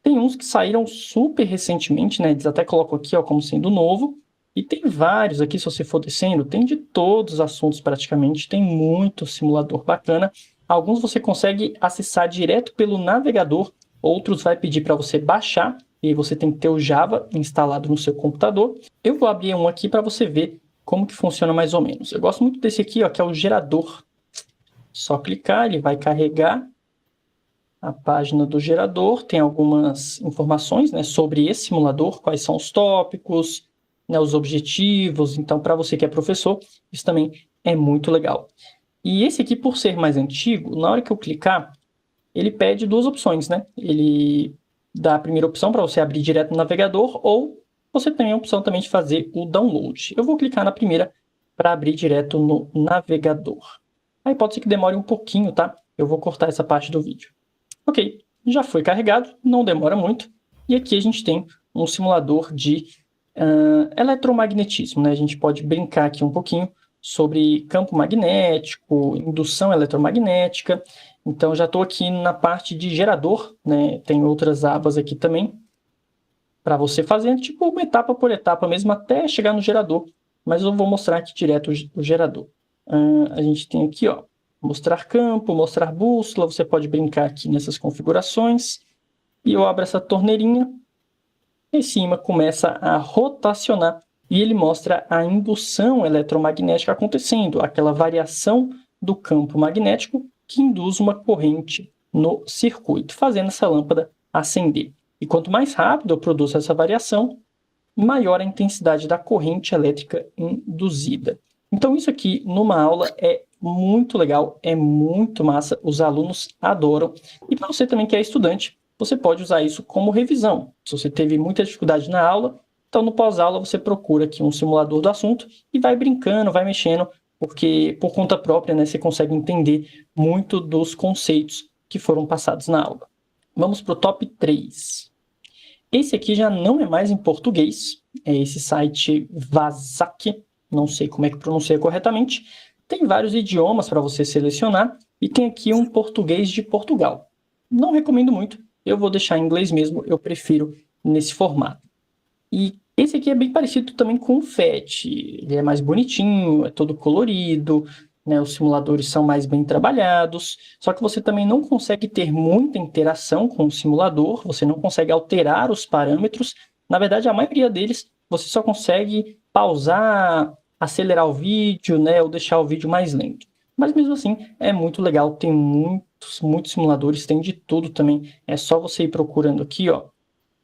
Tem uns que saíram super recentemente, né? Eles até colocam aqui, ó, como sendo novo. E tem vários aqui, se você for descendo, tem de todos os assuntos praticamente. Tem muito simulador bacana. Alguns você consegue acessar direto pelo navegador. Outros vai pedir para você baixar. E aí você tem que ter o Java instalado no seu computador. Eu vou abrir um aqui para você ver como que funciona mais ou menos. Eu gosto muito desse aqui, ó, que é o gerador. Só clicar, ele vai carregar a página do gerador, tem algumas informações, né, sobre esse simulador, quais são os tópicos, né, os objetivos. Então, para você que é professor, isso também é muito legal. E esse aqui, por ser mais antigo, na hora que eu clicar, ele pede 2 opções, né? Ele dá a primeira opção para você abrir direto no navegador, ou você tem a opção também de fazer o download. Eu vou clicar na primeira para abrir direto no navegador. Aí pode ser que demore um pouquinho, tá? Eu vou cortar essa parte do vídeo. Ok, já foi carregado, não demora muito. E aqui a gente tem um simulador de eletromagnetismo, né? A gente pode brincar aqui um pouquinho sobre campo magnético, indução eletromagnética. Então já estou aqui na parte de gerador, né? Tem outras abas aqui também para você fazer, tipo uma etapa por etapa mesmo, até chegar no gerador. Mas eu vou mostrar aqui direto o gerador. A gente tem aqui, ó, mostrar campo, mostrar bússola, você pode brincar aqui nessas configurações. E eu abro essa torneirinha, em cima começa a rotacionar e ele mostra a indução eletromagnética acontecendo, aquela variação do campo magnético que induz uma corrente no circuito, fazendo essa lâmpada acender. E quanto mais rápido eu produzo essa variação, maior a intensidade da corrente elétrica induzida. Então isso aqui numa aula é muito legal, é muito massa, os alunos adoram. E para você também que é estudante, você pode usar isso como revisão. Se você teve muita dificuldade na aula, então no pós-aula você procura aqui um simulador do assunto e vai brincando, vai mexendo, porque por conta própria, né, você consegue entender muito dos conceitos que foram passados na aula. Vamos para o top 3. Esse aqui já não é mais em português, é esse site Vasak, não sei como é que pronuncia corretamente. Tem vários idiomas para você selecionar e tem aqui um português de Portugal. Não recomendo muito, eu vou deixar em inglês mesmo, eu prefiro nesse formato. E esse aqui é bem parecido também com o PhET, ele é mais bonitinho, é todo colorido, né, os simuladores são mais bem trabalhados, só que você também não consegue ter muita interação com o simulador, você não consegue alterar os parâmetros, na verdade a maioria deles você só consegue pausar, acelerar o vídeo, né, ou deixar o vídeo mais lento. Mas mesmo assim é muito legal, tem muitos simuladores, tem de tudo também, é só você ir procurando aqui, ó.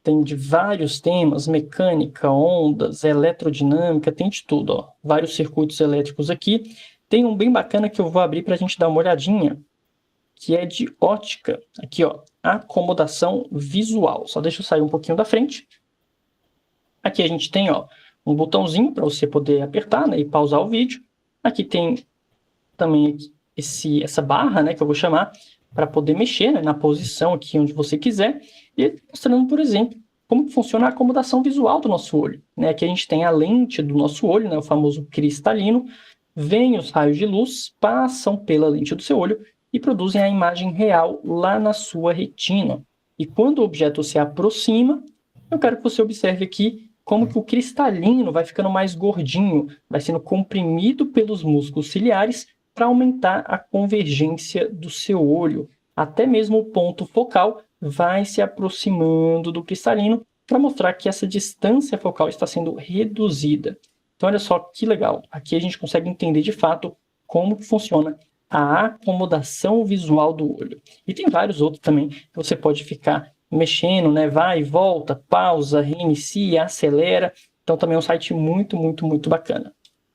Tem de vários temas, mecânica, ondas, elerodinâmica, tem de tudo, ó. Vários circuitos elétricos aqui. Tem um bem bacana que eu vou abrir para a gente dar uma olhadinha, que é de ótica. Aqui, ó, acomodação visual. Só deixa eu sair um pouquinho da frente. Aqui a gente tem, ó, um botãozinho para você poder apertar, né, e pausar o vídeo. Aqui tem também essa barra, né, que eu vou chamar, para poder mexer, né, na posição aqui onde você quiser. E mostrando, por exemplo, como funciona a acomodação visual do nosso olho. Né? Aqui a gente tem a lente do nosso olho, né, o famoso cristalino. Vêm os raios de luz, passam pela lente do seu olho e produzem a imagem real lá na sua retina. E quando o objeto se aproxima, eu quero que você observe aqui como que o cristalino vai ficando mais gordinho, vai sendo comprimido pelos músculos ciliares para aumentar a convergência do seu olho. Até mesmo o ponto focal vai se aproximando do cristalino para mostrar que essa distância focal está sendo reduzida. Então, olha só que legal. Aqui a gente consegue entender de fato como que funciona a acomodação visual do olho. E tem vários outros também que você pode ficar mexendo, né? Vai e volta, pausa, reinicia, acelera. Então, também é um site muito, muito, muito bacana.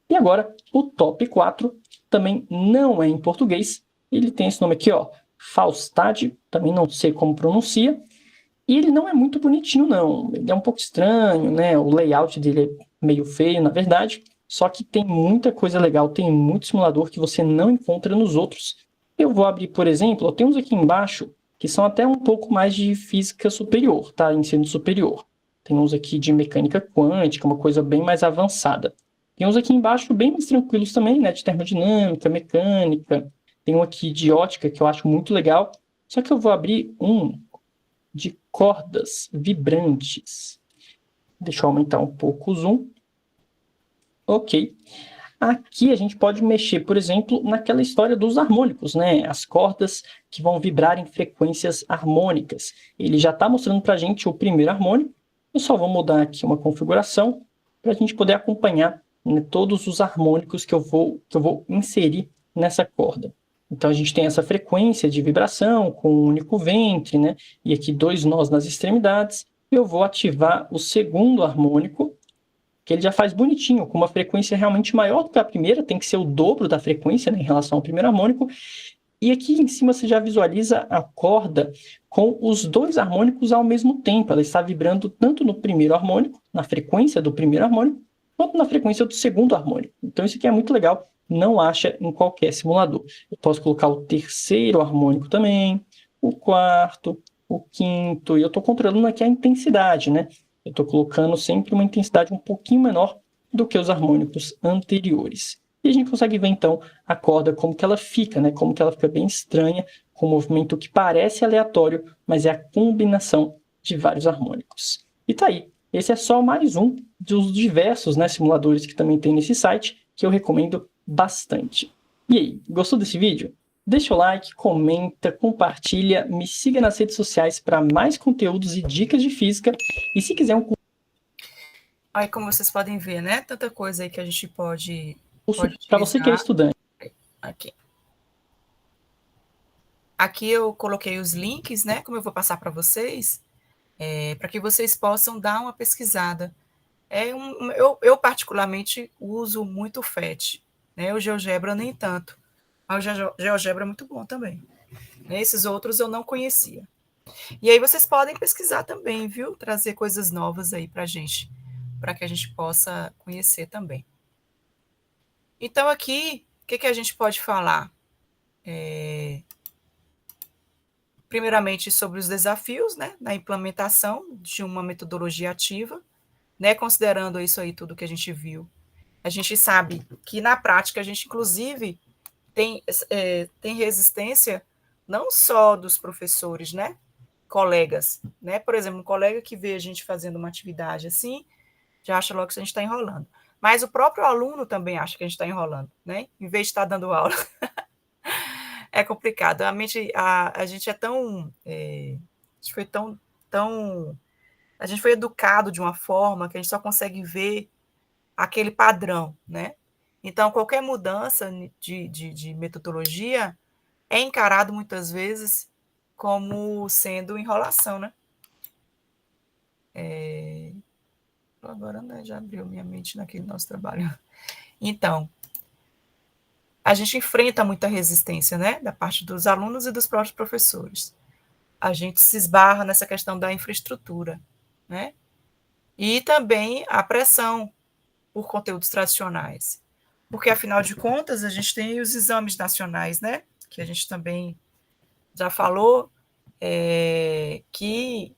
E agora, o top 4 também não é em português. Ele tem esse nome aqui, ó, Faustad, também não sei como pronuncia. E ele não é muito bonitinho, não. Ele é um pouco estranho, né? O layout dele é meio feio, na verdade. Só que tem muita coisa legal, tem muito simulador que você não encontra nos outros. Eu vou abrir, por exemplo, tem uns aqui embaixo que são até um pouco mais de física superior, tá? Ensino superior. Tem uns aqui de mecânica quântica, uma coisa bem mais avançada. Tem uns aqui embaixo bem mais tranquilos também, né? De termodinâmica, mecânica. Tem um aqui de ótica que eu acho muito legal. Só que eu vou abrir um de cordas vibrantes. Deixa eu aumentar um pouco o zoom. Ok. Aqui a gente pode mexer, por exemplo, naquela história dos harmônicos, né? As cordas que vão vibrar em frequências harmônicas. Ele já está mostrando para a gente o primeiro harmônico. Eu só vou mudar aqui uma configuração para a gente poder acompanhar, né, todos os harmônicos que eu vou inserir nessa corda. Então a gente tem essa frequência de vibração com um único ventre, né? E aqui 2 nós nas extremidades. Eu vou ativar o segundo harmônico, que ele já faz bonitinho, com uma frequência realmente maior do que a primeira, tem que ser o dobro da frequência, né, em relação ao primeiro harmônico. E aqui em cima você já visualiza a corda com os 2 harmônicos ao mesmo tempo. Ela está vibrando tanto no primeiro harmônico, na frequência do primeiro harmônico, quanto na frequência do segundo harmônico. Então isso aqui é muito legal, não acha em qualquer simulador. Eu posso colocar o terceiro harmônico também, o quarto, o quinto, e eu estou controlando aqui a intensidade, né? Eu estou colocando sempre uma intensidade um pouquinho menor do que os harmônicos anteriores. E a gente consegue ver, então, a corda como que ela fica, né? Como que ela fica bem estranha, com um movimento que parece aleatório, mas é a combinação de vários harmônicos. E tá aí. Esse é só mais um dos diversos, né, simuladores que também tem nesse site, que eu recomendo bastante. E aí, gostou desse vídeo? deixa o like, comenta, compartilha, me siga nas redes sociais para mais conteúdos e dicas de física. E se quiser um curso Aí, como vocês podem ver, né? Tanta coisa aí que a gente pode para você que é utilizar. estudante. Aqui. Aqui eu coloquei os links, né? Como eu vou passar para vocês, para que vocês possam dar uma pesquisada. Eu particularmente uso muito o FET, né? O GeoGebra nem tanto, mas o GeoGebra é muito bom também. Esses outros eu não conhecia. E aí vocês podem pesquisar também, viu? Trazer coisas novas aí para a gente, para que a gente possa conhecer também. Então aqui, o que a gente pode falar? Primeiramente sobre os desafios, né, na implementação de uma metodologia ativa, né, considerando isso aí tudo que a gente viu. A gente sabe que na prática a gente inclusive tem resistência não só dos professores, né, colegas, né, por exemplo, um colega que vê a gente fazendo uma atividade assim, já acha logo que a gente está enrolando. Mas o próprio aluno também acha que a gente está enrolando, né, em vez de estar dando aula. É complicado. A gente é tão. A gente foi tão. A gente foi educado de uma forma que a gente só consegue ver aquele padrão, né? Então, qualquer mudança de metodologia é encarado muitas vezes como sendo enrolação, né? Agora, né, já abriu minha mente naquele nosso trabalho. Então, a gente enfrenta muita resistência, né, da parte dos alunos e dos próprios professores. A gente se esbarra nessa questão da infraestrutura, né? E também a pressão por conteúdos tradicionais. Porque, afinal de contas, a gente tem os exames nacionais, né? Que a gente também já falou, que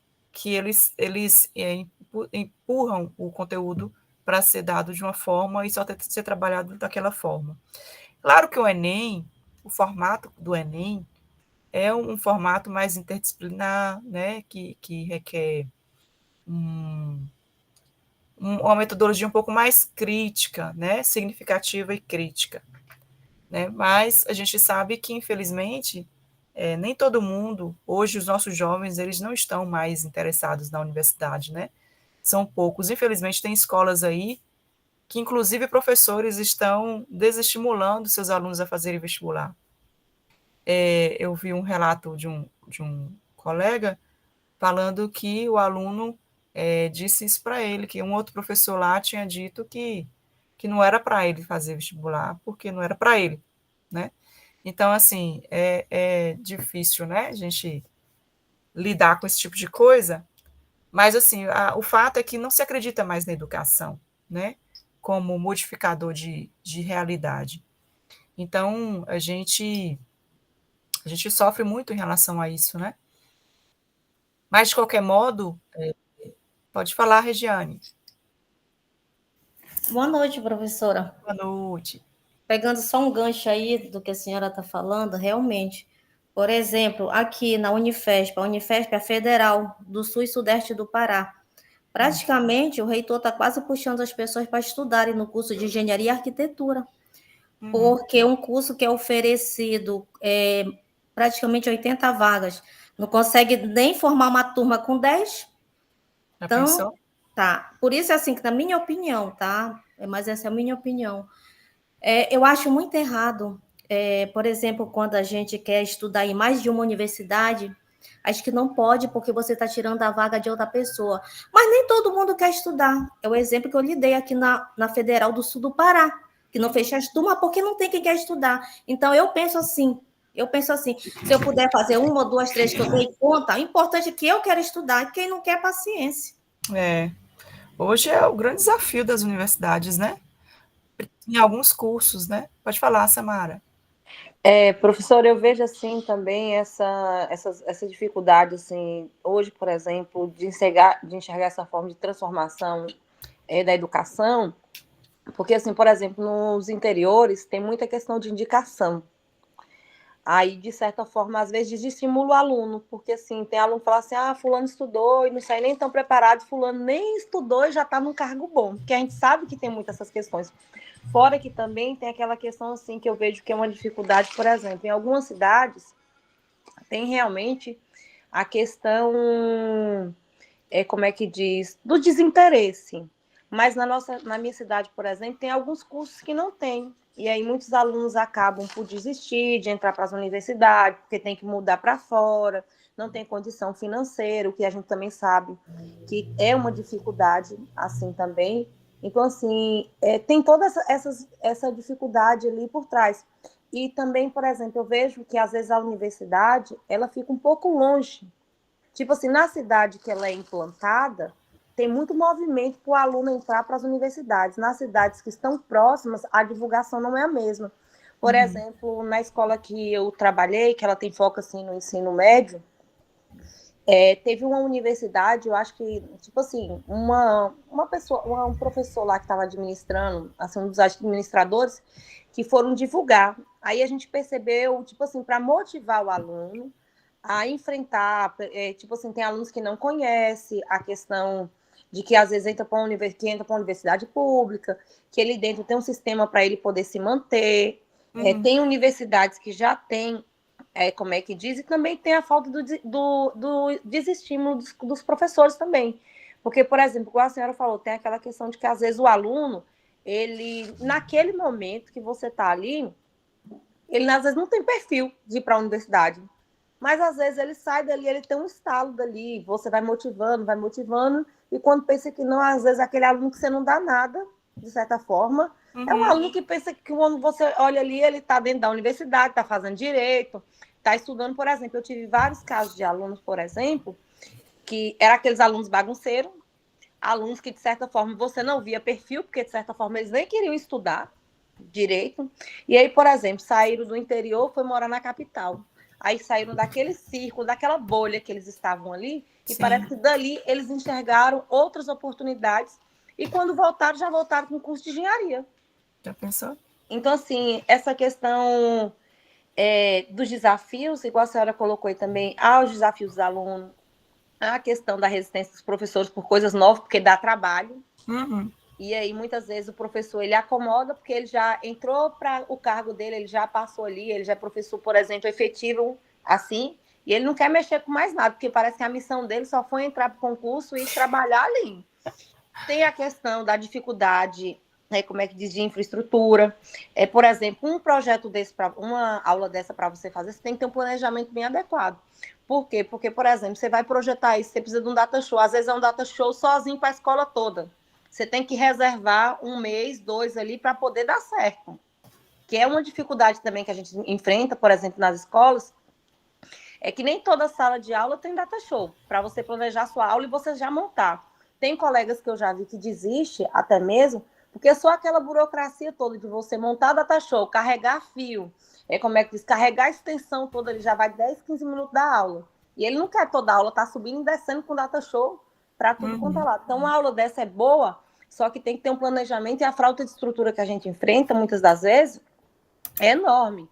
eles empurram o conteúdo para ser dado de uma forma e só ter que ser trabalhado daquela forma. Claro que o Enem, o formato do Enem, é um formato mais interdisciplinar, né, que requer uma metodologia um pouco mais crítica, né, significativa e crítica. Né? Mas a gente sabe que, infelizmente, nem todo mundo, hoje os nossos jovens, eles não estão mais interessados na universidade, né? São poucos. Infelizmente, tem escolas aí que, inclusive, professores estão desestimulando seus alunos a fazerem vestibular. Eu vi um relato de um colega falando que o aluno disse isso para ele, que um outro professor lá tinha dito que não era para ele fazer vestibular, porque não era para ele, né? Então, assim, é difícil, né, a gente lidar com esse tipo de coisa, mas, assim, o fato é que não se acredita mais na educação, né, como modificador de realidade. Então, a gente sofre muito em relação a isso, né? Mas, de qualquer modo, pode falar, Regiane. Boa noite, professora. Boa noite. Pegando só um gancho aí do que a senhora está falando, realmente, por exemplo, aqui na Unifesp, a Unifesp é a federal do Sul e Sudeste do Pará. Praticamente, o reitor está quase puxando as pessoas para estudarem no curso de Engenharia e Arquitetura, porque é um curso que é oferecido praticamente 80 vagas, não consegue nem formar uma turma com 10. Já então, pensou? Tá. Por isso, assim, que na minha opinião, tá? Mas essa é a minha opinião. Eu acho muito errado, por exemplo, quando a gente quer estudar em mais de uma universidade, acho que não pode porque você está tirando a vaga de outra pessoa. Mas nem todo mundo quer estudar. É o exemplo que eu lhe dei aqui na Federal do Sul do Pará, que não fecha as turmas porque não tem quem quer estudar. Então, eu penso assim, se eu puder fazer uma, duas, três que eu dei conta, o importante é que eu quero estudar e quem não quer, paciência. Hoje é o grande desafio das universidades, né? Em alguns cursos, né? Pode falar, Samara. Professora, eu vejo assim também essa dificuldade, assim, hoje, por exemplo, de enxergar essa forma de transformação da educação, porque, assim, por exemplo, nos interiores tem muita questão de indicação. Aí, de certa forma, às vezes desestimula o aluno, porque assim, tem aluno que fala assim, fulano estudou e não sai nem tão preparado, fulano nem estudou e já está num cargo bom, porque a gente sabe que tem muitas essas questões. Fora que também tem aquela questão assim que eu vejo que é uma dificuldade, por exemplo, em algumas cidades tem realmente a questão, como é que diz, do desinteresse. Mas na minha cidade, por exemplo, tem alguns cursos que não tem. E aí muitos alunos acabam por desistir de entrar para as universidades, porque tem que mudar para fora, não tem condição financeira, o que a gente também sabe que é uma dificuldade assim também. Então, assim, tem toda essa dificuldade ali por trás. E também, por exemplo, eu vejo que às vezes a universidade, ela fica um pouco longe. Tipo assim, na cidade que ela é implantada, tem muito movimento para o aluno entrar para as universidades. Nas cidades que estão próximas, a divulgação não é a mesma. Por exemplo, na escola que eu trabalhei, que ela tem foco assim, no ensino médio, teve uma universidade, eu acho que, tipo assim, um professor lá que estava administrando, assim, um dos administradores, que foram divulgar. Aí a gente percebeu, tipo assim, para motivar o aluno a enfrentar, tipo assim, tem alunos que não conhecem a questão de que às vezes entra para uma universidade pública, que ele dentro tem um sistema para ele poder se manter. Tem universidades que já têm, como é que diz, e também tem a falta do desestímulo dos professores também. Porque, por exemplo, como a senhora falou, tem aquela questão de que às vezes o aluno, ele, naquele momento que você está ali, ele às vezes não tem perfil de ir para a universidade. Mas às vezes ele sai dali, ele tem um estalo dali, você vai motivando, e quando pensa que não, às vezes aquele aluno que você não dá nada, de certa forma, é um aluno que pensa que quando você olha ali, ele está dentro da universidade, está fazendo direito, está estudando, por exemplo. Eu tive vários casos de alunos, por exemplo, que eram aqueles alunos bagunceiros, alunos que, de certa forma, você não via perfil, porque, de certa forma, eles nem queriam estudar direito. E aí, por exemplo, saíram do interior, foi morar na capital. Aí saíram daquele círculo, daquela bolha que eles estavam ali, e parece que dali eles enxergaram outras oportunidades, e quando voltaram, já voltaram com curso de engenharia. Já pensou? Então, assim, essa questão dos desafios, igual a senhora colocou aí também, aos desafios dos alunos, a questão da resistência dos professores por coisas novas, porque dá trabalho. E aí, muitas vezes, o professor, ele acomoda, porque ele já entrou para o cargo dele, ele já passou ali, ele já é professor, por exemplo, efetivo, assim, e ele não quer mexer com mais nada, porque parece que a missão dele só foi entrar para o concurso e trabalhar ali. Tem a questão da dificuldade, como é que diz, de infraestrutura. Por exemplo, um projeto desse, uma aula dessa para você fazer, você tem que ter um planejamento bem adequado. Por quê? Porque, por exemplo, você vai projetar isso, você precisa de um data show, às vezes é um data show sozinho para a escola toda. Você tem que reservar 1 mês, 2 ali para poder dar certo. Que é uma dificuldade também que a gente enfrenta, por exemplo, nas escolas, é que nem toda sala de aula tem data show, para você planejar sua aula e você já montar. Tem colegas que eu já vi que desiste, até mesmo, porque só aquela burocracia toda de você montar data show, carregar fio, como é que diz, carregar a extensão toda, ele já vai 10, 15 minutos da aula. E ele não quer toda a aula, tá subindo e descendo com data show para tudo quanto é lado. Então, uma aula dessa é boa, só que tem que ter um planejamento, e a falta de estrutura que a gente enfrenta, muitas das vezes, é enorme.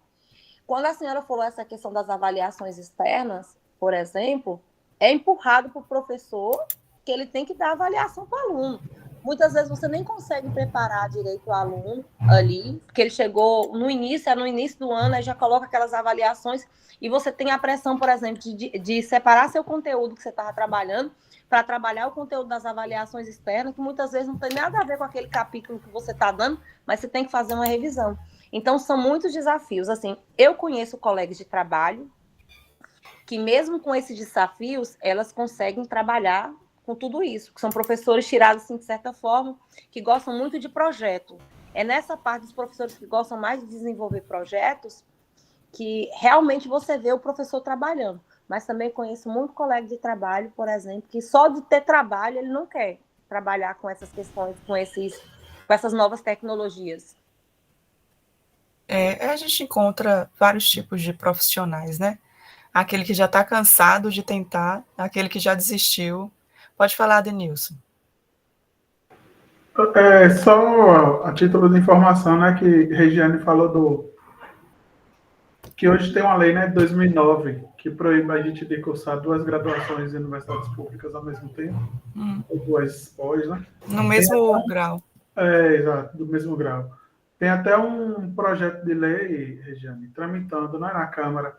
Quando a senhora falou essa questão das avaliações externas, por exemplo, é empurrado para o professor que ele tem que dar avaliação para o aluno. Muitas vezes você nem consegue preparar direito o aluno ali, porque ele chegou no início do ano, aí já coloca aquelas avaliações, e você tem a pressão, por exemplo, de separar seu conteúdo que você estava trabalhando, para trabalhar o conteúdo das avaliações externas, que muitas vezes não tem nada a ver com aquele capítulo que você está dando, mas você tem que fazer uma revisão. Então, são muitos desafios. Assim, eu conheço colegas de trabalho que, mesmo com esses desafios, elas conseguem trabalhar com tudo isso, que são professores tirados, assim, de certa forma, que gostam muito de projeto. É nessa parte dos professores que gostam mais de desenvolver projetos que realmente você vê o professor trabalhando. Mas também conheço muito colega de trabalho, por exemplo, que só de ter trabalho ele não quer trabalhar com essas questões, com essas novas tecnologias. A gente encontra vários tipos de profissionais, né? Aquele que já está cansado de tentar, aquele que já desistiu. Pode falar, Denilson. Só a título de informação, né, que Regiane falou que hoje tem uma lei, né, de 2009, que proíbe a gente de cursar 2 graduações em universidades públicas ao mesmo tempo, ou 2 pós, né? No mesmo grau. Exato, do mesmo grau. Tem até um projeto de lei, Regiane, tramitando, né, na Câmara,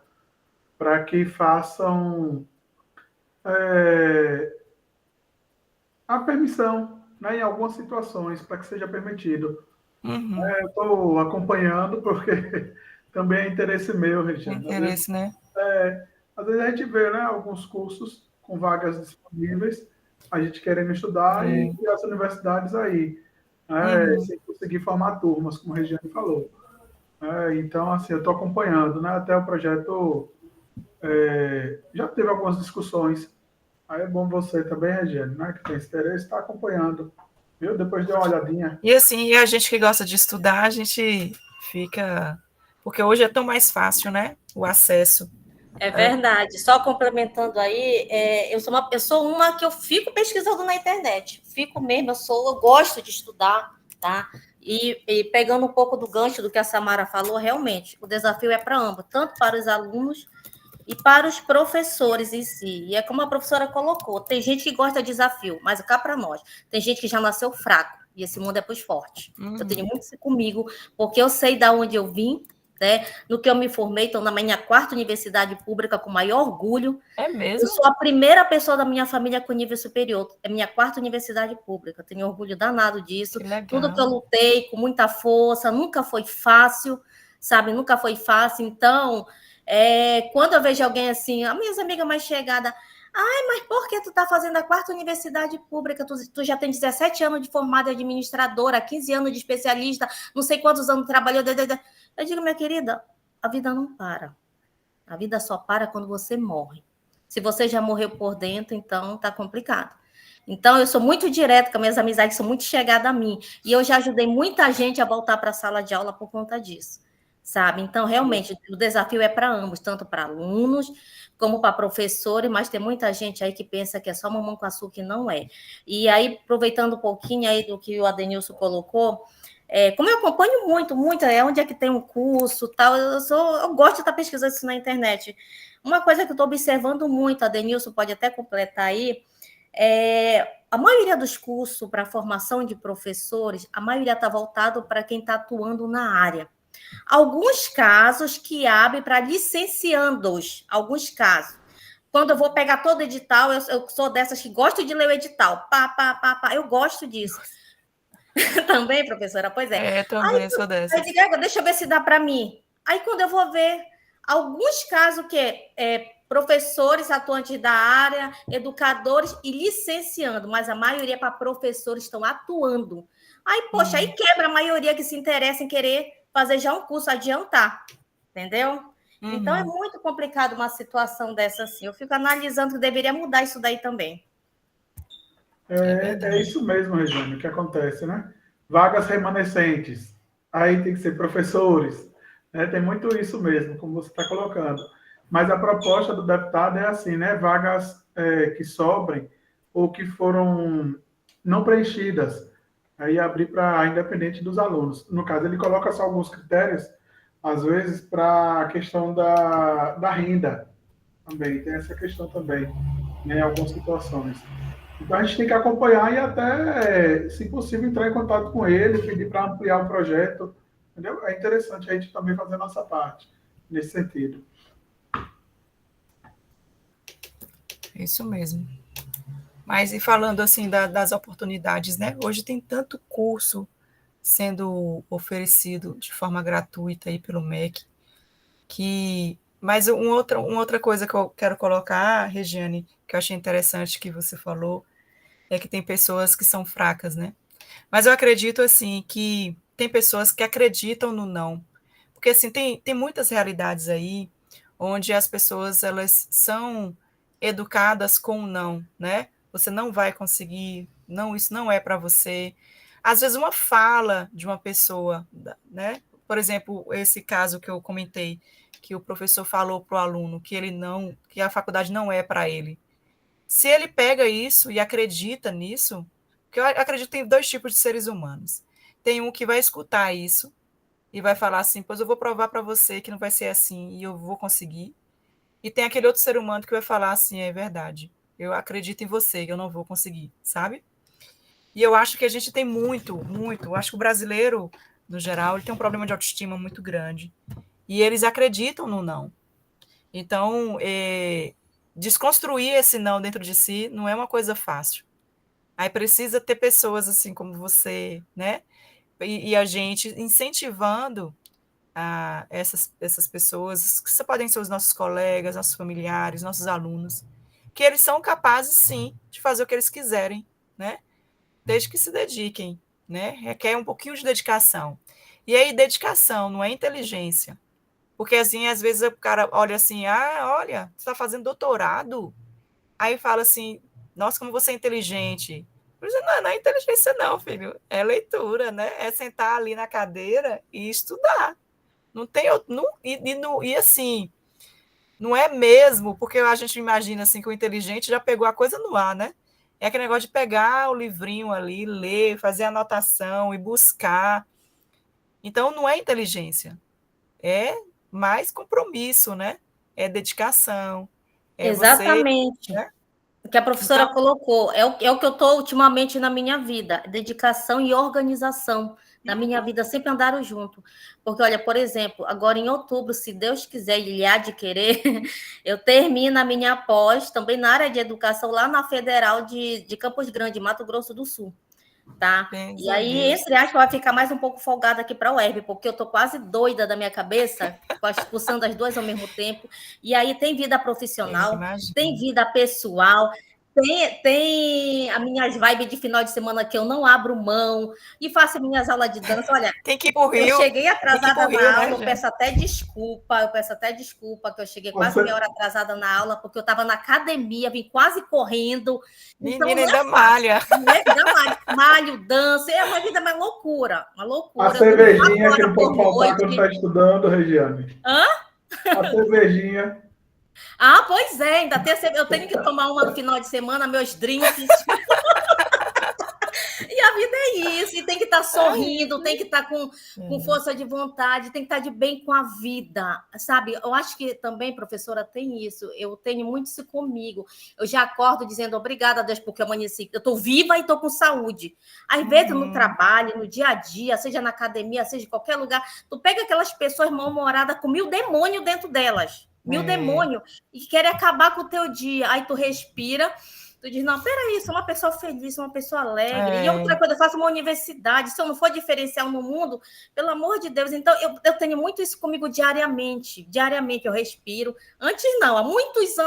para que façam a permissão, né, em algumas situações, para que seja permitido. Eu estou acompanhando, porque também é interesse meu, Regiane. Interesse, né? Às vezes a gente vê, né, alguns cursos com vagas disponíveis, a gente querendo estudar e as universidades aí, sem conseguir formar turmas, como a Regiane falou. Então, assim, eu estou acompanhando, né, até o projeto já teve algumas discussões. Aí é bom você também, Regiane, né, que tem esse interesse, estar acompanhando. Viu? Depois dê uma olhadinha. E assim, a gente que gosta de estudar, a gente fica... Porque hoje é tão mais fácil, né? O acesso. É verdade. Só complementando aí, eu sou uma que eu fico pesquisando na internet. Fico mesmo, eu gosto de estudar, tá? E pegando um pouco do gancho do que a Samara falou, realmente, o desafio é para ambos, tanto para os alunos e para os professores em si. E é como a professora colocou, tem gente que gosta de desafio, mas cá para nós, tem gente que já nasceu fraco, e esse mundo é para os fortes. Eu tenho muito isso comigo, porque eu sei de onde eu vim, né? No que eu me formei, estou na minha 4ª universidade pública com maior orgulho. É mesmo? Eu sou a primeira pessoa da minha família com nível superior. É minha 4ª universidade pública. Tenho orgulho danado disso. Tudo que eu lutei com muita força, nunca foi fácil, sabe? Nunca foi fácil. Então, quando eu vejo alguém assim, as minhas amigas mais chegadas, ai, mas por que tu tá fazendo a 4ª universidade pública? Tu já tem 17 anos de formada administradora, 15 anos de especialista, não sei quantos anos trabalhou. Eu digo, minha querida, a vida não para. A vida só para quando você morre. Se você já morreu por dentro, então tá complicado. Então, eu sou muito direta com minhas amizades, são muito chegadas a mim. E eu já ajudei muita gente a voltar para a sala de aula por conta disso, sabe? Então, realmente, o desafio é para ambos, tanto para alunos como para professores, mas tem muita gente aí que pensa que é só mamão com açúcar e não é. E aí, aproveitando um pouquinho aí do que o Adenilson colocou, como eu acompanho muito, onde é que tem um curso, tal, eu gosto de estar pesquisando isso na internet. Uma coisa que eu estou observando muito, a Denilson pode até completar aí, a maioria dos cursos para formação de professores, a maioria está voltado para quem está atuando na área. Alguns casos que abrem para licenciandos, alguns casos. Quando eu vou pegar todo edital, eu sou dessas que gosto de ler o edital, eu gosto disso. Também, professora? Pois é. Também sou dessa. Aí eu digo, deixa eu ver se dá para mim. Aí, quando eu vou ver, alguns casos que professores atuantes da área, educadores e licenciando, mas a maioria para professores estão atuando. Aí, poxa, aí quebra a maioria que se interessa em querer fazer já um curso, adiantar, entendeu? Então, é muito complicado uma situação dessa assim. Eu fico analisando que deveria mudar isso daí também. É isso mesmo, Regiane, o que acontece, né? Vagas remanescentes, aí tem que ser professores, né? Tem muito isso mesmo, como você está colocando. Mas a proposta do deputado é assim, né? Vagas que sobrem ou que foram não preenchidas, aí abrir para independente dos alunos. No caso, ele coloca só alguns critérios, às vezes, para a questão da renda também, tem essa questão também, né, em algumas situações. Então, a gente tem que acompanhar e até, se possível, entrar em contato com ele, pedir para ampliar o projeto. Entendeu? É interessante a gente também fazer a nossa parte nesse sentido. Isso mesmo. Mas e falando assim das oportunidades, né? Hoje tem tanto curso sendo oferecido de forma gratuita aí pelo MEC, mas uma outra coisa que eu quero colocar, Regiane, que eu achei interessante que você falou, é que tem pessoas que são fracas, né? Mas eu acredito, assim, que tem pessoas que acreditam no não. Porque, assim, tem muitas realidades aí onde as pessoas, elas são educadas com o não, né? Você não vai conseguir, não, isso não é para você. Às vezes, uma fala de uma pessoa, né? Por exemplo, esse caso que eu comentei, que o professor falou para o aluno que a faculdade não é para ele. Se ele pega isso e acredita nisso, porque eu acredito que tem 2 tipos de seres humanos. Tem um que vai escutar isso, e vai falar assim, pois eu vou provar para você que não vai ser assim e eu vou conseguir. E tem aquele outro ser humano que vai falar assim, é verdade, eu acredito em você, que eu não vou conseguir, sabe? E eu acho que a gente tem muito, eu acho que o brasileiro, no geral, ele tem um problema de autoestima muito grande. E eles acreditam no não. Então, desconstruir esse não dentro de si não é uma coisa fácil. Aí precisa ter pessoas assim como você, né? E a gente incentivando essas pessoas, que podem ser os nossos colegas, nossos familiares, nossos alunos, que eles são capazes, sim, de fazer o que eles quiserem, né? Desde que se dediquem, né? Requer um pouquinho de dedicação. E aí, dedicação, não é inteligência. Porque, assim, às vezes o cara olha assim, olha, você está fazendo doutorado? Aí fala assim, nossa, como você é inteligente. Não é inteligência não, filho. É leitura, né? É sentar ali na cadeira e estudar. Não tem outro... E assim, não é mesmo, porque a gente imagina assim que o inteligente já pegou a coisa no ar, né? É aquele negócio de pegar o livrinho ali, ler, fazer anotação e buscar. Então, não é inteligência. É mais compromisso, né? É dedicação. Exatamente. Você, né? O que a professora Então, colocou é o que eu estou ultimamente na minha vida, dedicação e organização. Na minha vida sempre andaram junto. Porque, olha, por exemplo, agora em outubro, se Deus quiser e Ele há de querer, eu termino a minha pós também na área de educação lá na Federal de Campos Grande, Mato Grosso do Sul. Tá? E aí, entre aspas, vai ficar mais um pouco folgada aqui para a UERB, porque eu tô quase doida da minha cabeça, expulsando as duas ao mesmo tempo. E aí tem vida profissional, tem vida pessoal, tem as minhas vibes de final de semana que eu não abro mão e faço minhas aulas de dança. Olha, tem que ir pro Rio, eu cheguei atrasada Rio, na aula, né, eu peço até desculpa que eu cheguei quase meia hora atrasada na aula, porque eu estava na academia, vim quase correndo. Menina, então, ainda malha. Malho, dança, é uma vida mais loucura, uma loucura. A cervejinha que não pode faltar quando está estudando, Regiane. Hã? A cervejinha. Ah, pois é, ainda tem eu tenho que tomar uma no final de semana, meus drinks. E a vida é isso, e tem que estar sorrindo, tem que estar com força de vontade, tem que estar de bem com a vida, sabe? Eu acho que também, professora, tem isso, eu tenho muito isso comigo. Eu já acordo dizendo obrigada a Deus, porque eu amanheci, eu estou viva e estou com saúde. Às vezes no trabalho, no dia a dia, seja na academia, seja em qualquer lugar, tu pega aquelas pessoas mal-humoradas com 1000 demônios dentro delas, 1000 demônios, e querem acabar com o teu dia. Aí tu respira, tu diz, não, peraí, sou uma pessoa feliz, sou uma pessoa alegre. E outra coisa, eu faço uma universidade. Se eu não for diferencial no mundo, pelo amor de Deus. Então, eu tenho muito isso comigo diariamente. Diariamente eu respiro. Antes não, há muitos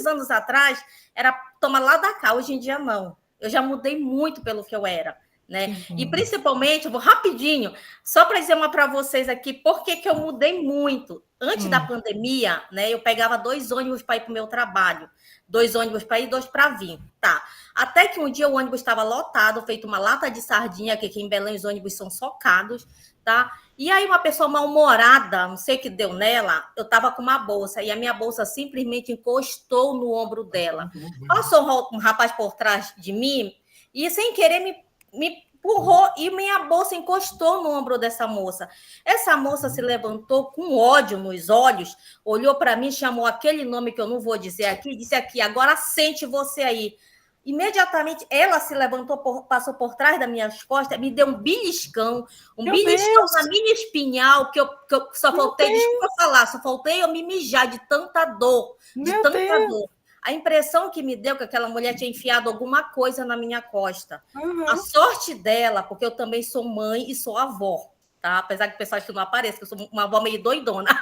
anos atrás, era tomar lá da cá. Hoje em dia, não. Eu já mudei muito pelo que eu era. Né? E principalmente, eu vou rapidinho, só para dizer uma para vocês aqui, por que eu mudei muito. Antes da pandemia, né, eu pegava 2 ônibus para ir para o meu trabalho. 2 ônibus para ir, 2 para vir. Tá. Até que um dia o ônibus estava lotado, feito uma lata de sardinha, que aqui em Belém os ônibus são socados, tá? E aí uma pessoa mal-humorada, não sei o que deu nela, eu estava com uma bolsa, e a minha bolsa simplesmente encostou no ombro dela. Passou um rapaz por trás de mim, e sem querer me empurrou e minha bolsa encostou no ombro dessa moça. Essa moça se levantou com ódio nos olhos, olhou para mim, chamou aquele nome que eu não vou dizer aqui, disse aqui, agora sente você aí. Imediatamente, ela se levantou, passou por trás das minhas costas, me deu um beliscão na minha espinhal, que eu só faltei, desculpa falar, só faltei eu me mijar de tanta dor, dor. A impressão que me deu que aquela mulher tinha enfiado alguma coisa na minha costa. A sorte dela, porque eu também sou mãe e sou avó, tá? Apesar que o pessoal acha que não aparece, que eu sou uma avó meio doidona.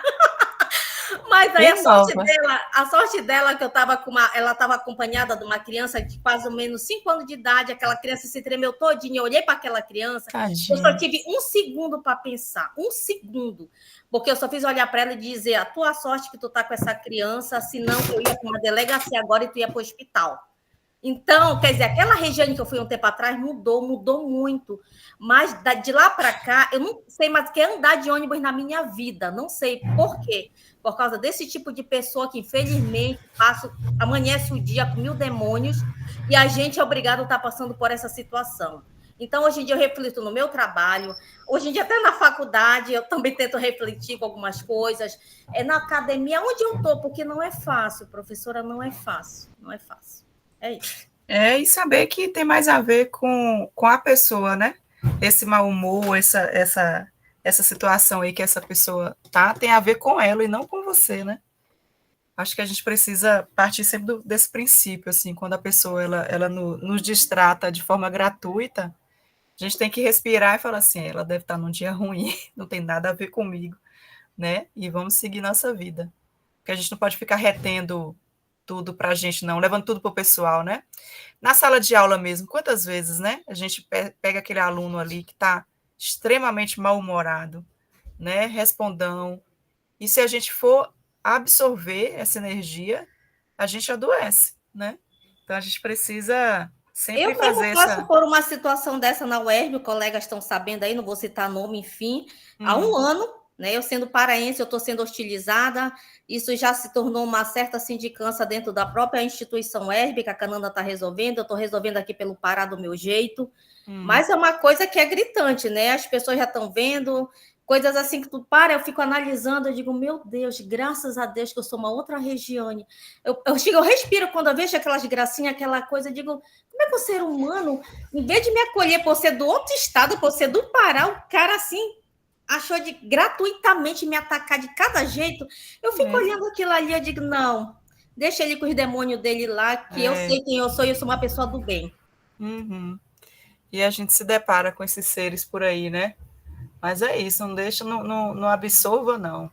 Mas aí a sorte dela que ela estava acompanhada de uma criança de quase ou menos 5 anos de idade, aquela criança se tremeu todinha, eu olhei para aquela criança, eu só tive 1 segundo para pensar, 1 segundo, porque eu só fiz olhar para ela e dizer, a tua sorte que tu tá com essa criança, senão eu ia para uma delegacia agora e tu ia para o hospital. Então, quer dizer, aquela região que eu fui um tempo atrás mudou muito. Mas de lá para cá, eu não sei mais o que é andar de ônibus na minha vida. Não sei por quê. Por causa desse tipo de pessoa que, infelizmente, amanhece o dia com 1000 demônios e a gente é obrigado a estar passando por essa situação. Então, hoje em dia, eu reflito no meu trabalho. Hoje em dia, até na faculdade, eu também tento refletir com algumas coisas. Na academia, onde eu estou, porque não é fácil, professora, não é fácil. Não é fácil. É isso. E saber que tem mais a ver com a pessoa, né? Esse mau humor, essa situação aí que essa pessoa tá, tem a ver com ela e não com você, né? Acho que a gente precisa partir sempre desse princípio, assim, quando a pessoa ela nos distrata de forma gratuita, a gente tem que respirar e falar assim, ela deve estar num dia ruim, não tem nada a ver comigo, né? E vamos seguir nossa vida. Porque a gente não pode ficar retendo tudo para a gente, não, levando tudo para o pessoal, né? Na sala de aula mesmo, quantas vezes, né? A gente pega aquele aluno ali que está extremamente mal-humorado, né? Respondão. E se a gente for absorver essa energia, a gente adoece, né? Então a gente precisa sempre fazer Eu passo por uma situação dessa na UERJ, colegas estão sabendo aí, não vou citar nome, enfim, há um ano, né? Eu sendo paraense, eu estou sendo hostilizada, isso já se tornou uma certa sindicância dentro da própria instituição UERJ, que a Cananda está resolvendo, eu estou resolvendo aqui pelo Pará do meu jeito, mas é uma coisa que é gritante, né? As pessoas já estão vendo, coisas assim que tu para, eu fico analisando, eu digo, meu Deus, graças a Deus que eu sou uma outra Regiane. Eu respiro quando eu vejo aquelas gracinhas, aquela coisa, eu digo, como é que o ser humano, em vez de me acolher por ser do outro estado, por ser do Pará, o cara assim achou de gratuitamente me atacar de cada jeito. Eu fico olhando aquilo ali, eu digo, não, deixa ele com os demônios dele lá, que eu sei quem eu sou uma pessoa do bem. E a gente se depara com esses seres por aí, né? Mas é isso, não deixa, não absorva, não.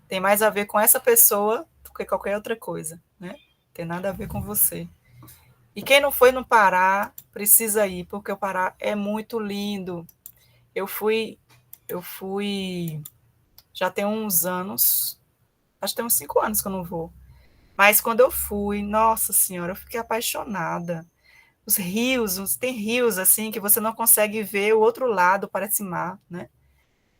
Tem mais a ver com essa pessoa do que qualquer outra coisa, né? Tem nada a ver com você. E quem não foi no Pará, precisa ir, porque o Pará é muito lindo. Eu fui já tem uns anos, acho que tem uns 5 anos que eu não vou. Mas quando eu fui, nossa senhora, eu fiquei apaixonada. Os rios, tem rios assim que você não consegue ver o outro lado, parece mar, né?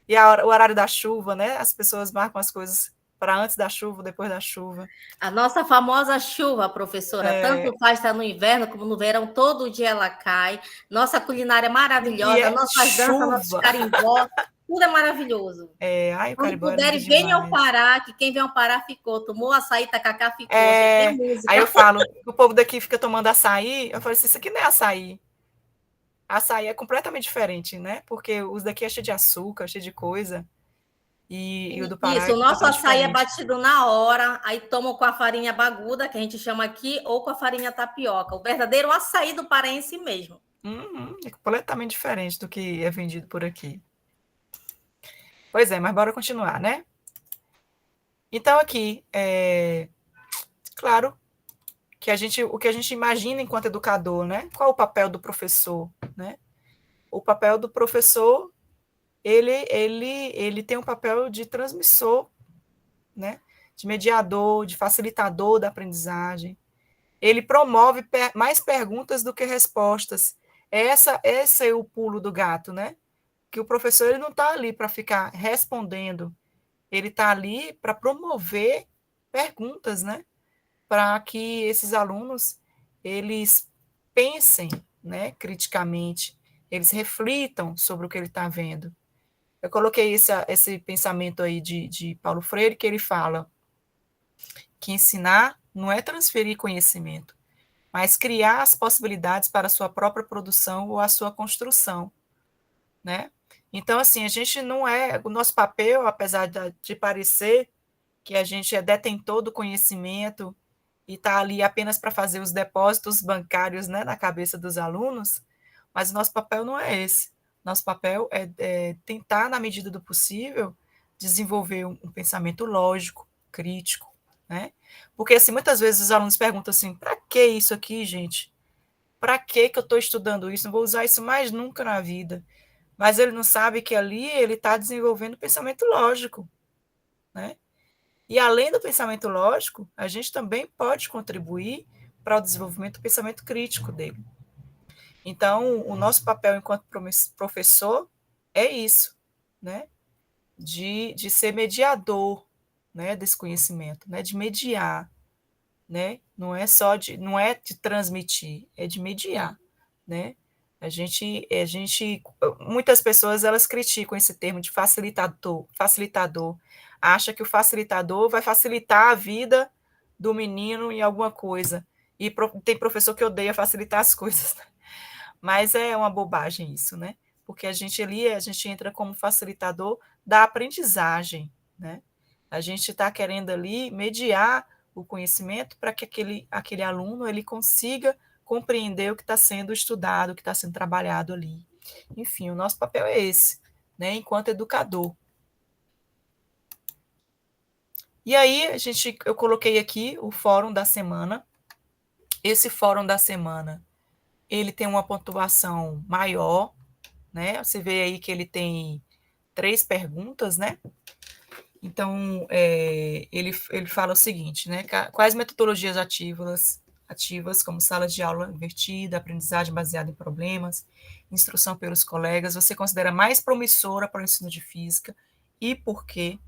E o horário da chuva, né? As pessoas marcam as coisas para antes da chuva, depois da chuva. A nossa famosa chuva, professora, tanto faz estar no inverno como no verão, todo dia ela cai. Nossa culinária é maravilhosa, nossas danças, nossos carimbó, tudo é maravilhoso. Quando puderem, venham ao Pará, que quem vem ao Pará ficou. Tomou açaí, tacacá, ficou. Aí eu falo, o povo daqui fica tomando açaí, eu falo assim, isso aqui não é açaí. Açaí é completamente diferente, né? Porque os daqui é cheio de açúcar, cheio de coisa. E o do Pará isso, o nosso açaí é batido na hora, aí tomam com a farinha baguda, que a gente chama aqui, ou com a farinha tapioca. O verdadeiro açaí do paraense mesmo. É completamente diferente do que é vendido por aqui. Pois é, mas bora continuar, né? Então, aqui, claro, que o que a gente imagina enquanto educador, né? Qual o papel do professor, né? O papel do professor, ele tem um papel de transmissor, né? De mediador, de facilitador da aprendizagem. Ele promove mais perguntas do que respostas. Esse é o pulo do gato, né? Que o professor ele não está ali para ficar respondendo, ele está ali para promover perguntas, né? Para que esses alunos eles pensem, né, criticamente, eles reflitam sobre o que ele está vendo. Eu coloquei esse pensamento aí de Paulo Freire, que ele fala que ensinar não é transferir conhecimento, mas criar as possibilidades para a sua própria produção ou a sua construção, né? Então, assim, a gente não é, o nosso papel, apesar de parecer que a gente é detentor do conhecimento e está ali apenas para fazer os depósitos bancários, né, na cabeça dos alunos, mas o nosso papel não é esse. Nosso papel é tentar, na medida do possível, desenvolver um pensamento lógico, crítico, né? Porque, assim, muitas vezes os alunos perguntam assim, para que isso aqui, gente? Para que eu estou estudando isso? Não vou usar isso mais nunca na vida. Mas ele não sabe que ali ele está desenvolvendo pensamento lógico, né? E além do pensamento lógico, a gente também pode contribuir para o desenvolvimento do pensamento crítico dele. Então, o nosso papel enquanto professor é isso, né? De ser mediador, né, desse conhecimento, né, de mediar, né? Não é de transmitir, é de mediar, né? Muitas pessoas, elas criticam esse termo de facilitador, acha que o facilitador vai facilitar a vida do menino em alguma coisa, e tem professor que odeia facilitar as coisas, mas é uma bobagem isso, né? Porque a gente entra como facilitador da aprendizagem, né? A gente está querendo ali mediar o conhecimento para que aquele aluno ele consiga compreender o que está sendo estudado, o que está sendo trabalhado ali. Enfim, o nosso papel é esse, né, enquanto educador. E aí, eu coloquei aqui o fórum da semana. Esse fórum da semana, ele tem uma pontuação maior, né? Você vê aí que ele tem 3 perguntas, né? Então, ele fala o seguinte, né? Quais metodologias ativas, como sala de aula invertida, aprendizagem baseada em problemas, instrução pelos colegas, você considera mais promissora para o ensino de física e por quê?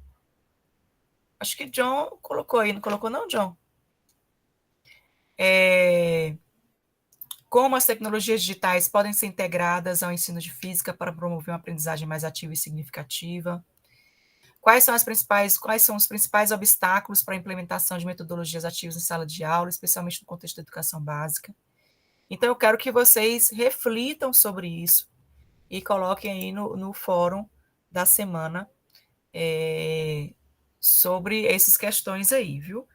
Acho que John colocou aí, não colocou não, John? Como as tecnologias digitais podem ser integradas ao ensino de física para promover uma aprendizagem mais ativa e significativa? Quais são os principais obstáculos para a implementação de metodologias ativas em sala de aula, especialmente no contexto da educação básica? Então, eu quero que vocês reflitam sobre isso e coloquem aí no fórum da semana sobre essas questões aí, viu?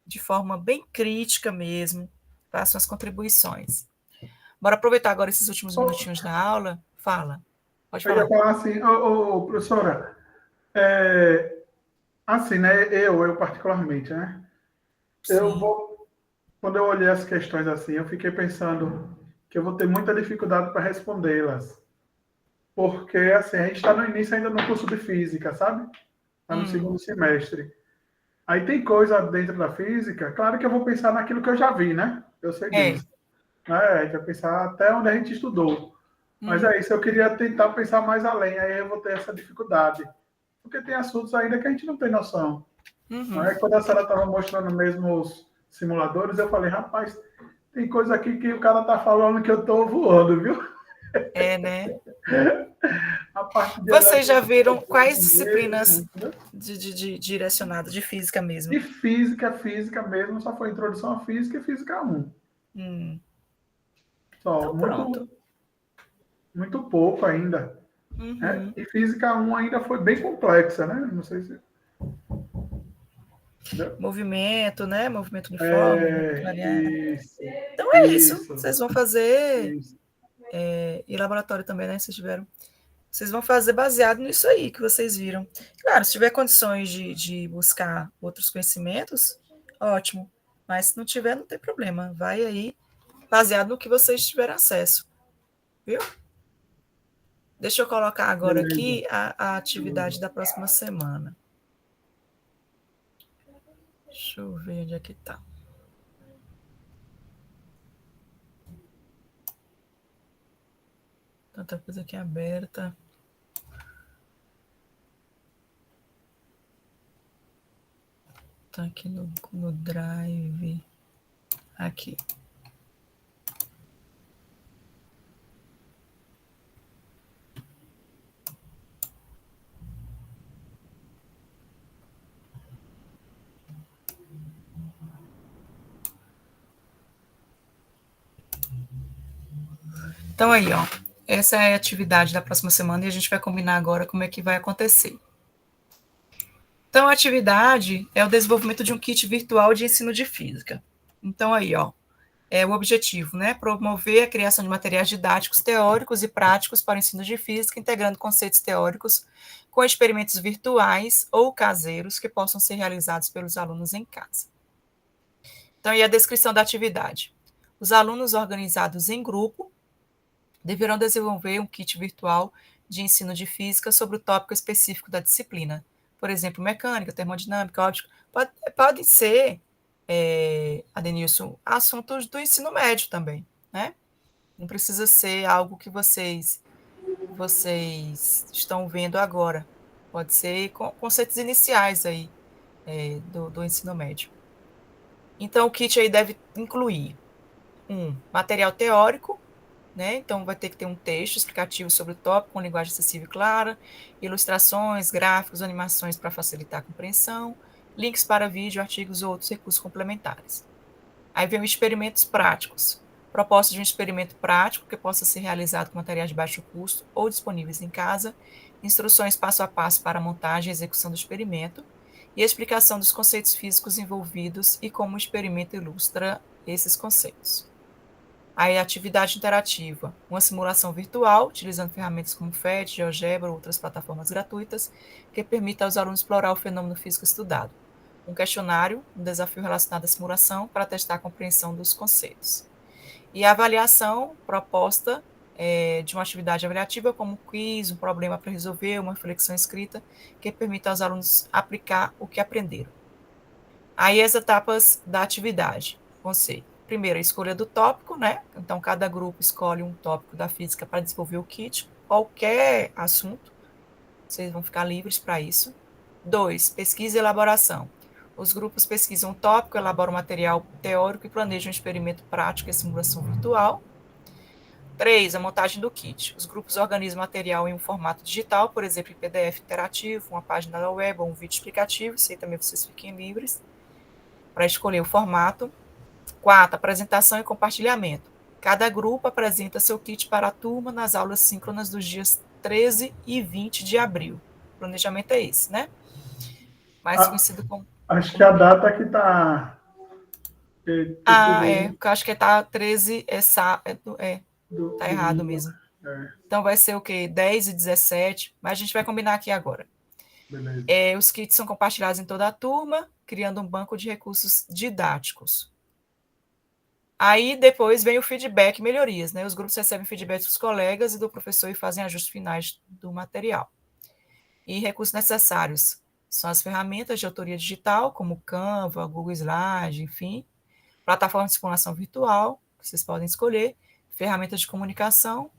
De forma bem crítica mesmo, façam as contribuições. Bora aproveitar agora esses últimos minutinhos da aula. Fala. Pode falar. Eu ia falar assim, professora, assim, né, eu particularmente, né, quando eu olhei as questões assim, eu fiquei pensando que eu vou ter muita dificuldade para respondê-las, porque, assim, a gente está no início ainda no curso de física, sabe? Está no segundo semestre. Aí tem coisa dentro da física, claro que eu vou pensar naquilo que eu já vi, né? Eu sei disso. A gente vai pensar até onde a gente estudou. Mas é isso, eu queria tentar pensar mais além, aí eu vou ter essa dificuldade. Porque tem assuntos ainda que a gente não tem noção. Aí, quando a senhora estava mostrando mesmo os simuladores, eu falei, rapaz, tem coisa aqui que o cara está falando que eu estou voando, viu? Né? A parte de Vocês já viram quais disciplinas direcionadas de física mesmo? De física mesmo, só foi introdução à física e física 1. Só, então, muito pouco ainda. E física 1 ainda foi bem complexa, né? Não sei se... Movimento, né? Movimento uniforme. Então isso. Vocês vão fazer... e laboratório também, né? Vocês tiveram... Vocês vão fazer baseado nisso aí que vocês viram. Claro, se tiver condições de buscar outros conhecimentos, ótimo. Mas se não tiver, não tem problema. Vai aí, baseado no que vocês tiverem acesso. Viu? Deixa eu colocar agora aqui a atividade da próxima semana. Deixa eu ver onde é que está. Tanta coisa aqui aberta. Tá aqui no Drive. Aqui. Então aí, ó. Essa é a atividade da próxima semana e a gente vai combinar agora como é que vai acontecer. Então, a atividade é o desenvolvimento de um kit virtual de ensino de física. Então, aí, ó, é o objetivo, né? Promover a criação de materiais didáticos teóricos e práticos para o ensino de física, integrando conceitos teóricos com experimentos virtuais ou caseiros que possam ser realizados pelos alunos em casa. Então, aí a descrição da atividade. Os alunos organizados em grupo deverão desenvolver um kit virtual de ensino de física sobre o tópico específico da disciplina. Por exemplo, mecânica, termodinâmica, óptica, podem ser, Adenilson, assuntos do ensino médio também, né? Não precisa ser algo que vocês estão vendo agora. Pode ser conceitos iniciais aí do ensino médio. Então, o kit aí deve incluir material teórico, né? Então, vai ter que ter um texto explicativo sobre o tópico, com linguagem acessível e clara, ilustrações, gráficos, animações para facilitar a compreensão, links para vídeo, artigos ou outros recursos complementares. Aí vem os experimentos práticos. Proposta de um experimento prático que possa ser realizado com materiais de baixo custo ou disponíveis em casa, instruções passo a passo para a montagem e execução do experimento, e a explicação dos conceitos físicos envolvidos e como o experimento ilustra esses conceitos. Aí, atividade interativa, uma simulação virtual, utilizando ferramentas como PhET, GeoGebra ou outras plataformas gratuitas, que permita aos alunos explorar o fenômeno físico estudado. Um questionário, um desafio relacionado à simulação, para testar a compreensão dos conceitos. E a avaliação proposta de uma atividade avaliativa, como um quiz, um problema para resolver, uma reflexão escrita, que permita aos alunos aplicar o que aprenderam. Aí, as etapas da atividade vão ser: primeiro, a escolha do tópico, né? Então, cada grupo escolhe um tópico da física para desenvolver o kit, qualquer assunto, vocês vão ficar livres para isso. 2, pesquisa e elaboração. Os grupos pesquisam um tópico, elaboram material teórico e planejam um experimento prático e simulação virtual. 3, a montagem do kit. Os grupos organizam material em um formato digital, por exemplo, em PDF interativo, uma página da web ou um vídeo explicativo, isso aí também vocês fiquem livres para escolher o formato. 4, apresentação e compartilhamento. Cada grupo apresenta seu kit para a turma nas aulas síncronas dos dias 13 e 20 de abril. O planejamento é esse, né? Mais conhecido como... Acho que a data que está... eu acho que está 13, tá errado mesmo. Então vai ser o quê? 10 e 17, mas a gente vai combinar aqui agora. Os kits são compartilhados em toda a turma, criando um banco de recursos didáticos. Aí, depois, vem o feedback e melhorias, né? Os grupos recebem feedback dos colegas e do professor e fazem ajustes finais do material. E recursos necessários são as ferramentas de autoria digital, como Canva, Google Slide, enfim, plataforma de simulação virtual, que vocês podem escolher, ferramentas de comunicação,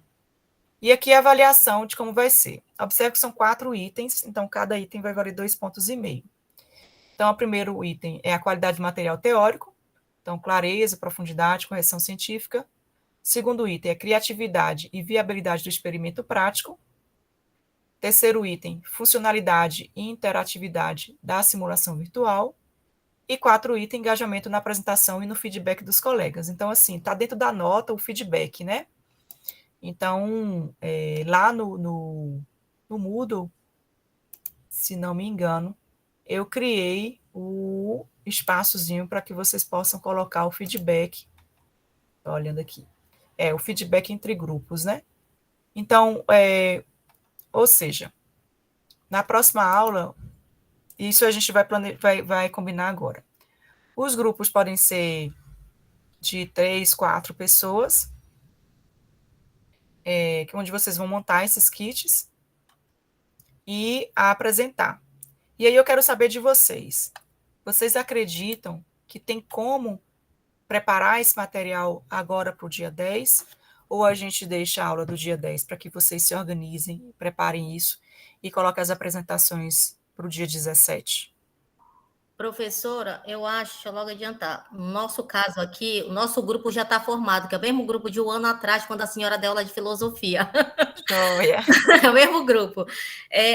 e aqui a avaliação de como vai ser. Observe que são 4 itens, então cada item vai valer 2,5 pontos. Então, o primeiro item é a qualidade do material teórico, então, clareza, profundidade, correção científica. Segundo item é criatividade e viabilidade do experimento prático. Terceiro item, funcionalidade e interatividade da simulação virtual. E 4 item, engajamento na apresentação e no feedback dos colegas. Então, assim, está dentro da nota o feedback, né? Então, lá no Moodle, se não me engano, eu criei o espaçozinho para que vocês possam colocar o feedback. Estou olhando aqui. O feedback entre grupos, né? Então, ou seja, na próxima aula, isso a gente vai combinar agora. Os grupos podem ser de 3, 4 pessoas, onde vocês vão montar esses kits e apresentar. E aí eu quero saber de vocês. Vocês acreditam que tem como preparar esse material agora para o dia 10? Ou a gente deixa a aula do dia 10 para que vocês se organizem, preparem isso e coloquem as apresentações para o dia 17? Professora, eu acho, deixa eu logo adiantar, no nosso caso aqui, o nosso grupo já está formado, que é o mesmo grupo de um ano atrás, quando a senhora deu aula de filosofia. Joia. É o mesmo grupo.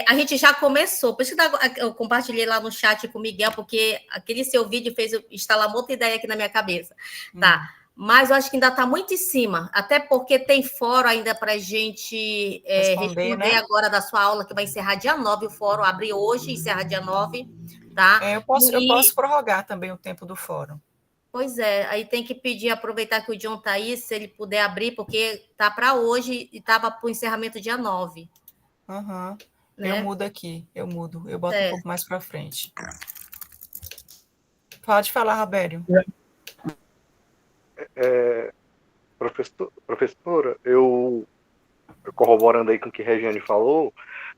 A gente já começou, por isso que eu compartilhei lá no chat com o Miguel, porque aquele seu vídeo fez eu instalar uma outra ideia aqui na minha cabeça. Tá, mas eu acho que ainda está muito em cima, até porque tem fórum ainda para a gente responder, né? Agora da sua aula, que vai encerrar dia 9, o fórum abre hoje e encerra dia 9, tá? Eu posso prorrogar também o tempo do fórum. Pois é, aí tem que pedir, aproveitar que o John está aí, se ele puder abrir, porque tá para hoje e estava para o encerramento dia 9. Uhum. Né? Eu mudo aqui, eu boto um pouco mais para frente. Pode falar, Robério. Professora, eu corroborando aí com o que a Regiane falou,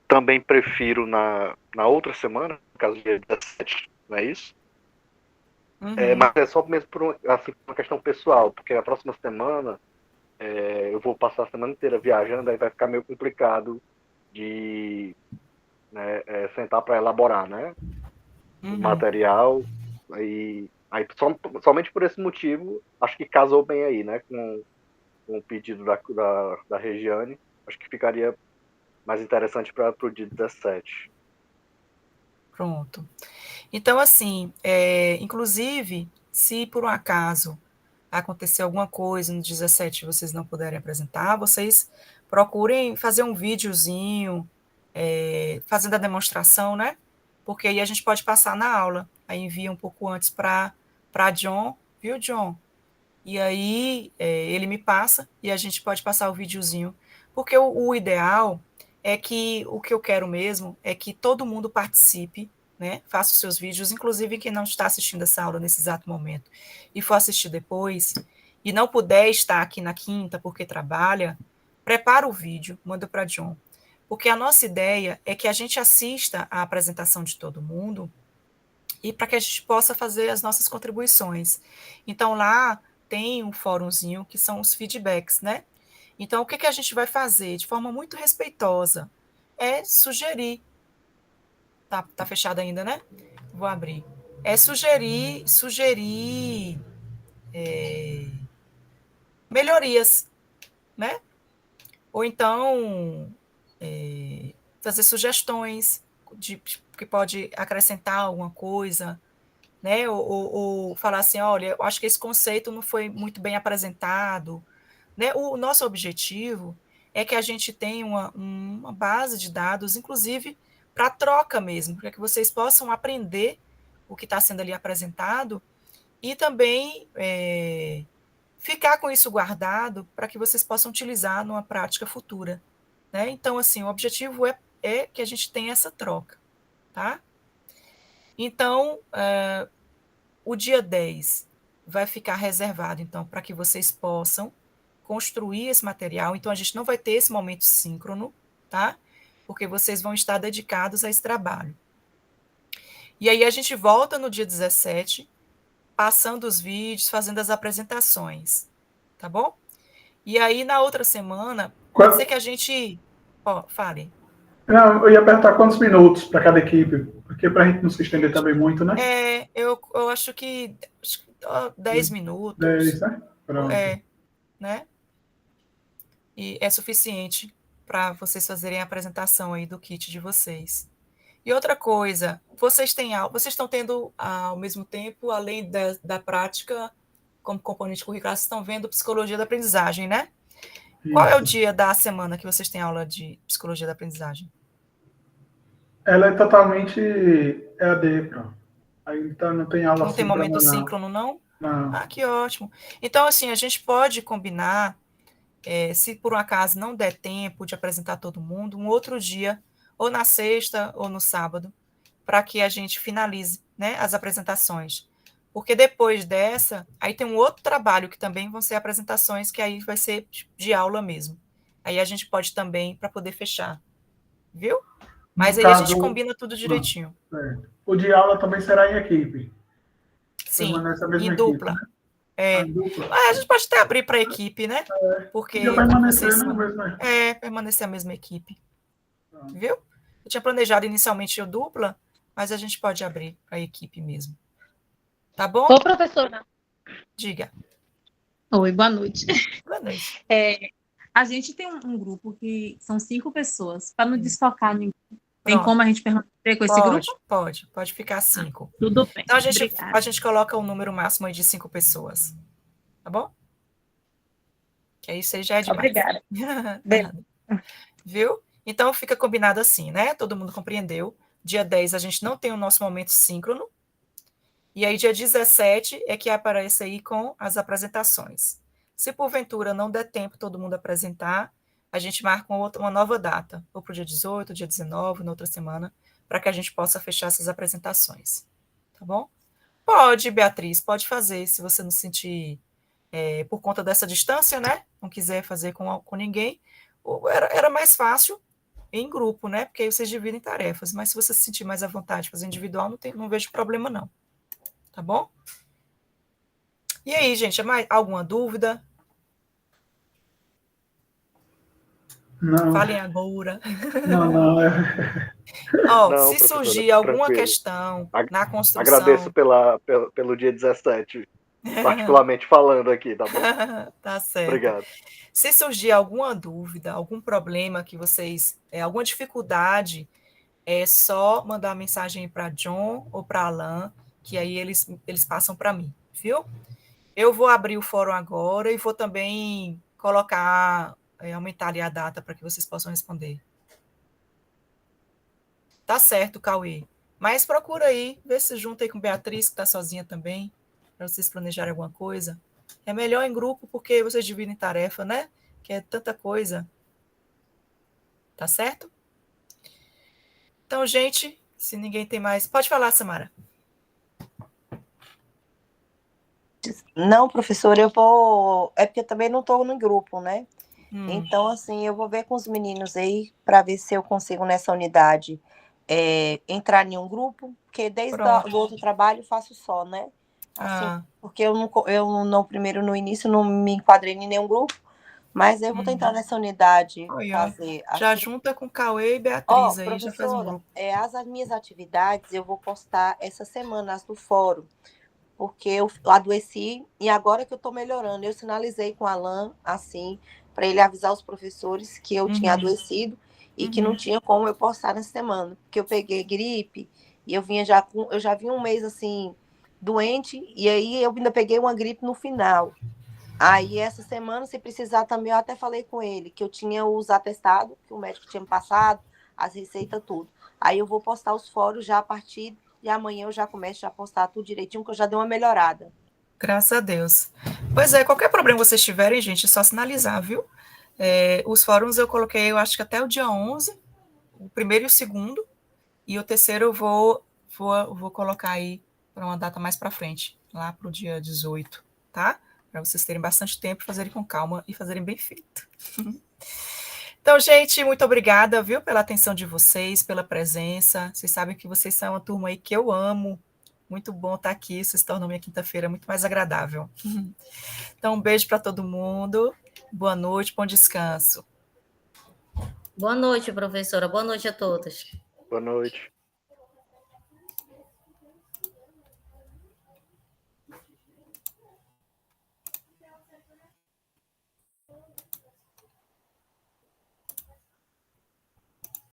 também prefiro na outra semana, no caso dia 17, não é isso? Uhum. Mas é só mesmo por uma questão pessoal, porque na próxima semana eu vou passar a semana inteira viajando, aí vai ficar meio complicado de sentar para elaborar, né? O material. Aí somente por esse motivo, acho que casou bem aí, né? Com com o pedido da Regiane. Acho que ficaria mais interessante para o dia 17. Pronto. Então, assim, inclusive, se por um acaso acontecer alguma coisa no 17 e vocês não puderem apresentar, vocês procurem fazer um videozinho, fazendo a demonstração, né? Porque aí a gente pode passar na aula. Aí envia um pouco antes para John, viu, John? E aí ele me passa e a gente pode passar o videozinho. Porque o ideal é que o que eu quero mesmo é que todo mundo participe, né? Faça os seus vídeos, inclusive quem não está assistindo essa aula nesse exato momento e for assistir depois e não puder estar aqui na quinta porque trabalha, prepara o vídeo, manda para John. Porque a nossa ideia é que a gente assista a apresentação de todo mundo e para que a gente possa fazer as nossas contribuições. Então, lá tem um fórumzinho que são os feedbacks, né? Então, o que a gente vai fazer de forma muito respeitosa é sugerir. Tá fechado ainda, né? Vou abrir. É sugerir melhorias, né? Ou então fazer sugestões de que pode acrescentar alguma coisa, né? Ou falar assim, olha, eu acho que esse conceito não foi muito bem apresentado, né? O nosso objetivo é que a gente tenha uma base de dados, inclusive para troca mesmo, para que vocês possam aprender o que está sendo ali apresentado e também ficar com isso guardado para que vocês possam utilizar numa prática futura, né? Então, assim, o objetivo é que a gente tenha essa troca, tá? Então, o dia 10 vai ficar reservado, então, para que vocês possam construir esse material. Então, a gente não vai ter esse momento síncrono, tá? Porque vocês vão estar dedicados a esse trabalho. E aí a gente volta no dia 17, passando os vídeos, fazendo as apresentações, tá bom? E aí, na outra semana, pode ser que a gente... fale. Não, eu ia perguntar quantos minutos para cada equipe, porque para a gente não se estender também muito, né? Eu acho que 10 minutos. 10, né? Pronto. Né? E é suficiente para vocês fazerem a apresentação aí do kit de vocês. E outra coisa, vocês estão tendo, ao mesmo tempo, além da prática, como componente curricular, vocês estão vendo psicologia da aprendizagem, né? Isso. Qual é o dia da semana que vocês têm aula de psicologia da aprendizagem? Ela é totalmente EAD, pronto. Aí então não tem aula. Não tem momento síncrono, não? Não. Ah, que ótimo. Então, assim, a gente pode combinar, se por um acaso não der tempo de apresentar todo mundo, um outro dia, ou na sexta ou no sábado, para que a gente finalize, né, as apresentações. Porque depois dessa, aí tem um outro trabalho que também vão ser apresentações, que aí vai ser de aula mesmo. Aí a gente pode também, para poder fechar. Viu? Mas aí a gente combina tudo direitinho. O de aula também será em equipe. Sim, em dupla. Dupla. A gente pode até abrir para a equipe, né? Porque permanecer a mesma equipe. Viu? Eu tinha planejado inicialmente o dupla, mas a gente pode abrir para a equipe mesmo. Tá bom? Ô, professora. Diga. Oi, boa noite. Boa noite. A gente tem um grupo que são 5 pessoas. Para não desfocar ninguém, tem como a gente permanecer com esse grupo? Pode ficar 5. Tudo bem. Então, a gente coloca um número máximo de 5 pessoas. Tá bom? Que aí você já é demais. Obrigada. Viu? Então, fica combinado assim, né? Todo mundo compreendeu. Dia 10, a gente não tem o nosso momento síncrono. E aí, dia 17 é que aparece aí com as apresentações. Se porventura não der tempo todo mundo apresentar, a gente marca uma nova data, ou para o dia 18, dia 19, na outra semana, para que a gente possa fechar essas apresentações. Tá bom? Pode, Beatriz, pode fazer, se você não sentir, por conta dessa distância, né? Não quiser fazer com ninguém, era mais fácil em grupo, né? Porque aí vocês dividem tarefas, mas se você se sentir mais à vontade de fazer individual, não vejo problema, não. Tá bom? E aí, gente, alguma dúvida? Não. Falem agora. Não. Se surgir alguma questão na construção... Agradeço pelo dia 17. particularmente falando aqui, tá bom? Tá certo. Obrigado. Se surgir alguma dúvida, algum problema que vocês, alguma dificuldade, é só mandar uma mensagem para John ou para Alan, que aí eles passam para mim, viu? Eu vou abrir o fórum agora e vou também colocar, aumentar ali a data para que vocês possam responder. Tá certo, Cauê. Mas procura aí, vê se junta aí com Beatriz, que está sozinha também, para vocês planejarem alguma coisa. É melhor em grupo porque vocês dividem tarefa, né? Que é tanta coisa. Tá certo? Então, gente, se ninguém tem mais... Pode falar, Samara. Não, professora, eu vou... É porque eu também não estou no grupo, né? Então, assim, eu vou ver com os meninos aí para ver se eu consigo nessa unidade entrar em um grupo, porque desde o outro trabalho eu faço só, né? Assim, porque eu não, primeiro no início não me enquadrei em nenhum grupo, mas eu vou tentar nessa unidade fazer. Já assim. junta com Cauê e Beatriz aí, já faz um grupo. As minhas atividades eu vou postar essa semana, as do fórum, porque eu adoeci e agora que eu estou melhorando, eu sinalizei com o Alan, assim, para ele avisar os professores que eu tinha adoecido e que não tinha como eu postar nessa semana, porque eu peguei gripe e eu já vinha um mês assim doente e aí eu ainda peguei uma gripe no final. Aí essa semana, se precisar também, eu até falei com ele que eu tinha os atestados que o médico tinha me passado, as receitas, tudo. Aí eu vou postar os fóruns já a partir de amanhã, eu já começo a postar tudo direitinho, que eu já dei uma melhorada. Graças a Deus. Pois é, qualquer problema que vocês tiverem, gente, é só sinalizar, viu? Os fóruns eu coloquei, eu acho que até o dia 11, o primeiro e o segundo, e o terceiro eu vou colocar aí para uma data mais para frente, lá para o dia 18, tá? Para vocês terem bastante tempo, fazerem com calma e fazerem bem feito. Então, gente, muito obrigada, viu, pela atenção de vocês, pela presença. Vocês sabem que vocês são uma turma aí que eu amo. Muito bom estar aqui, vocês tornam minha quinta-feira muito mais agradável. Então, um beijo para todo mundo. Boa noite, bom descanso. Boa noite, professora. Boa noite a todos. Boa noite.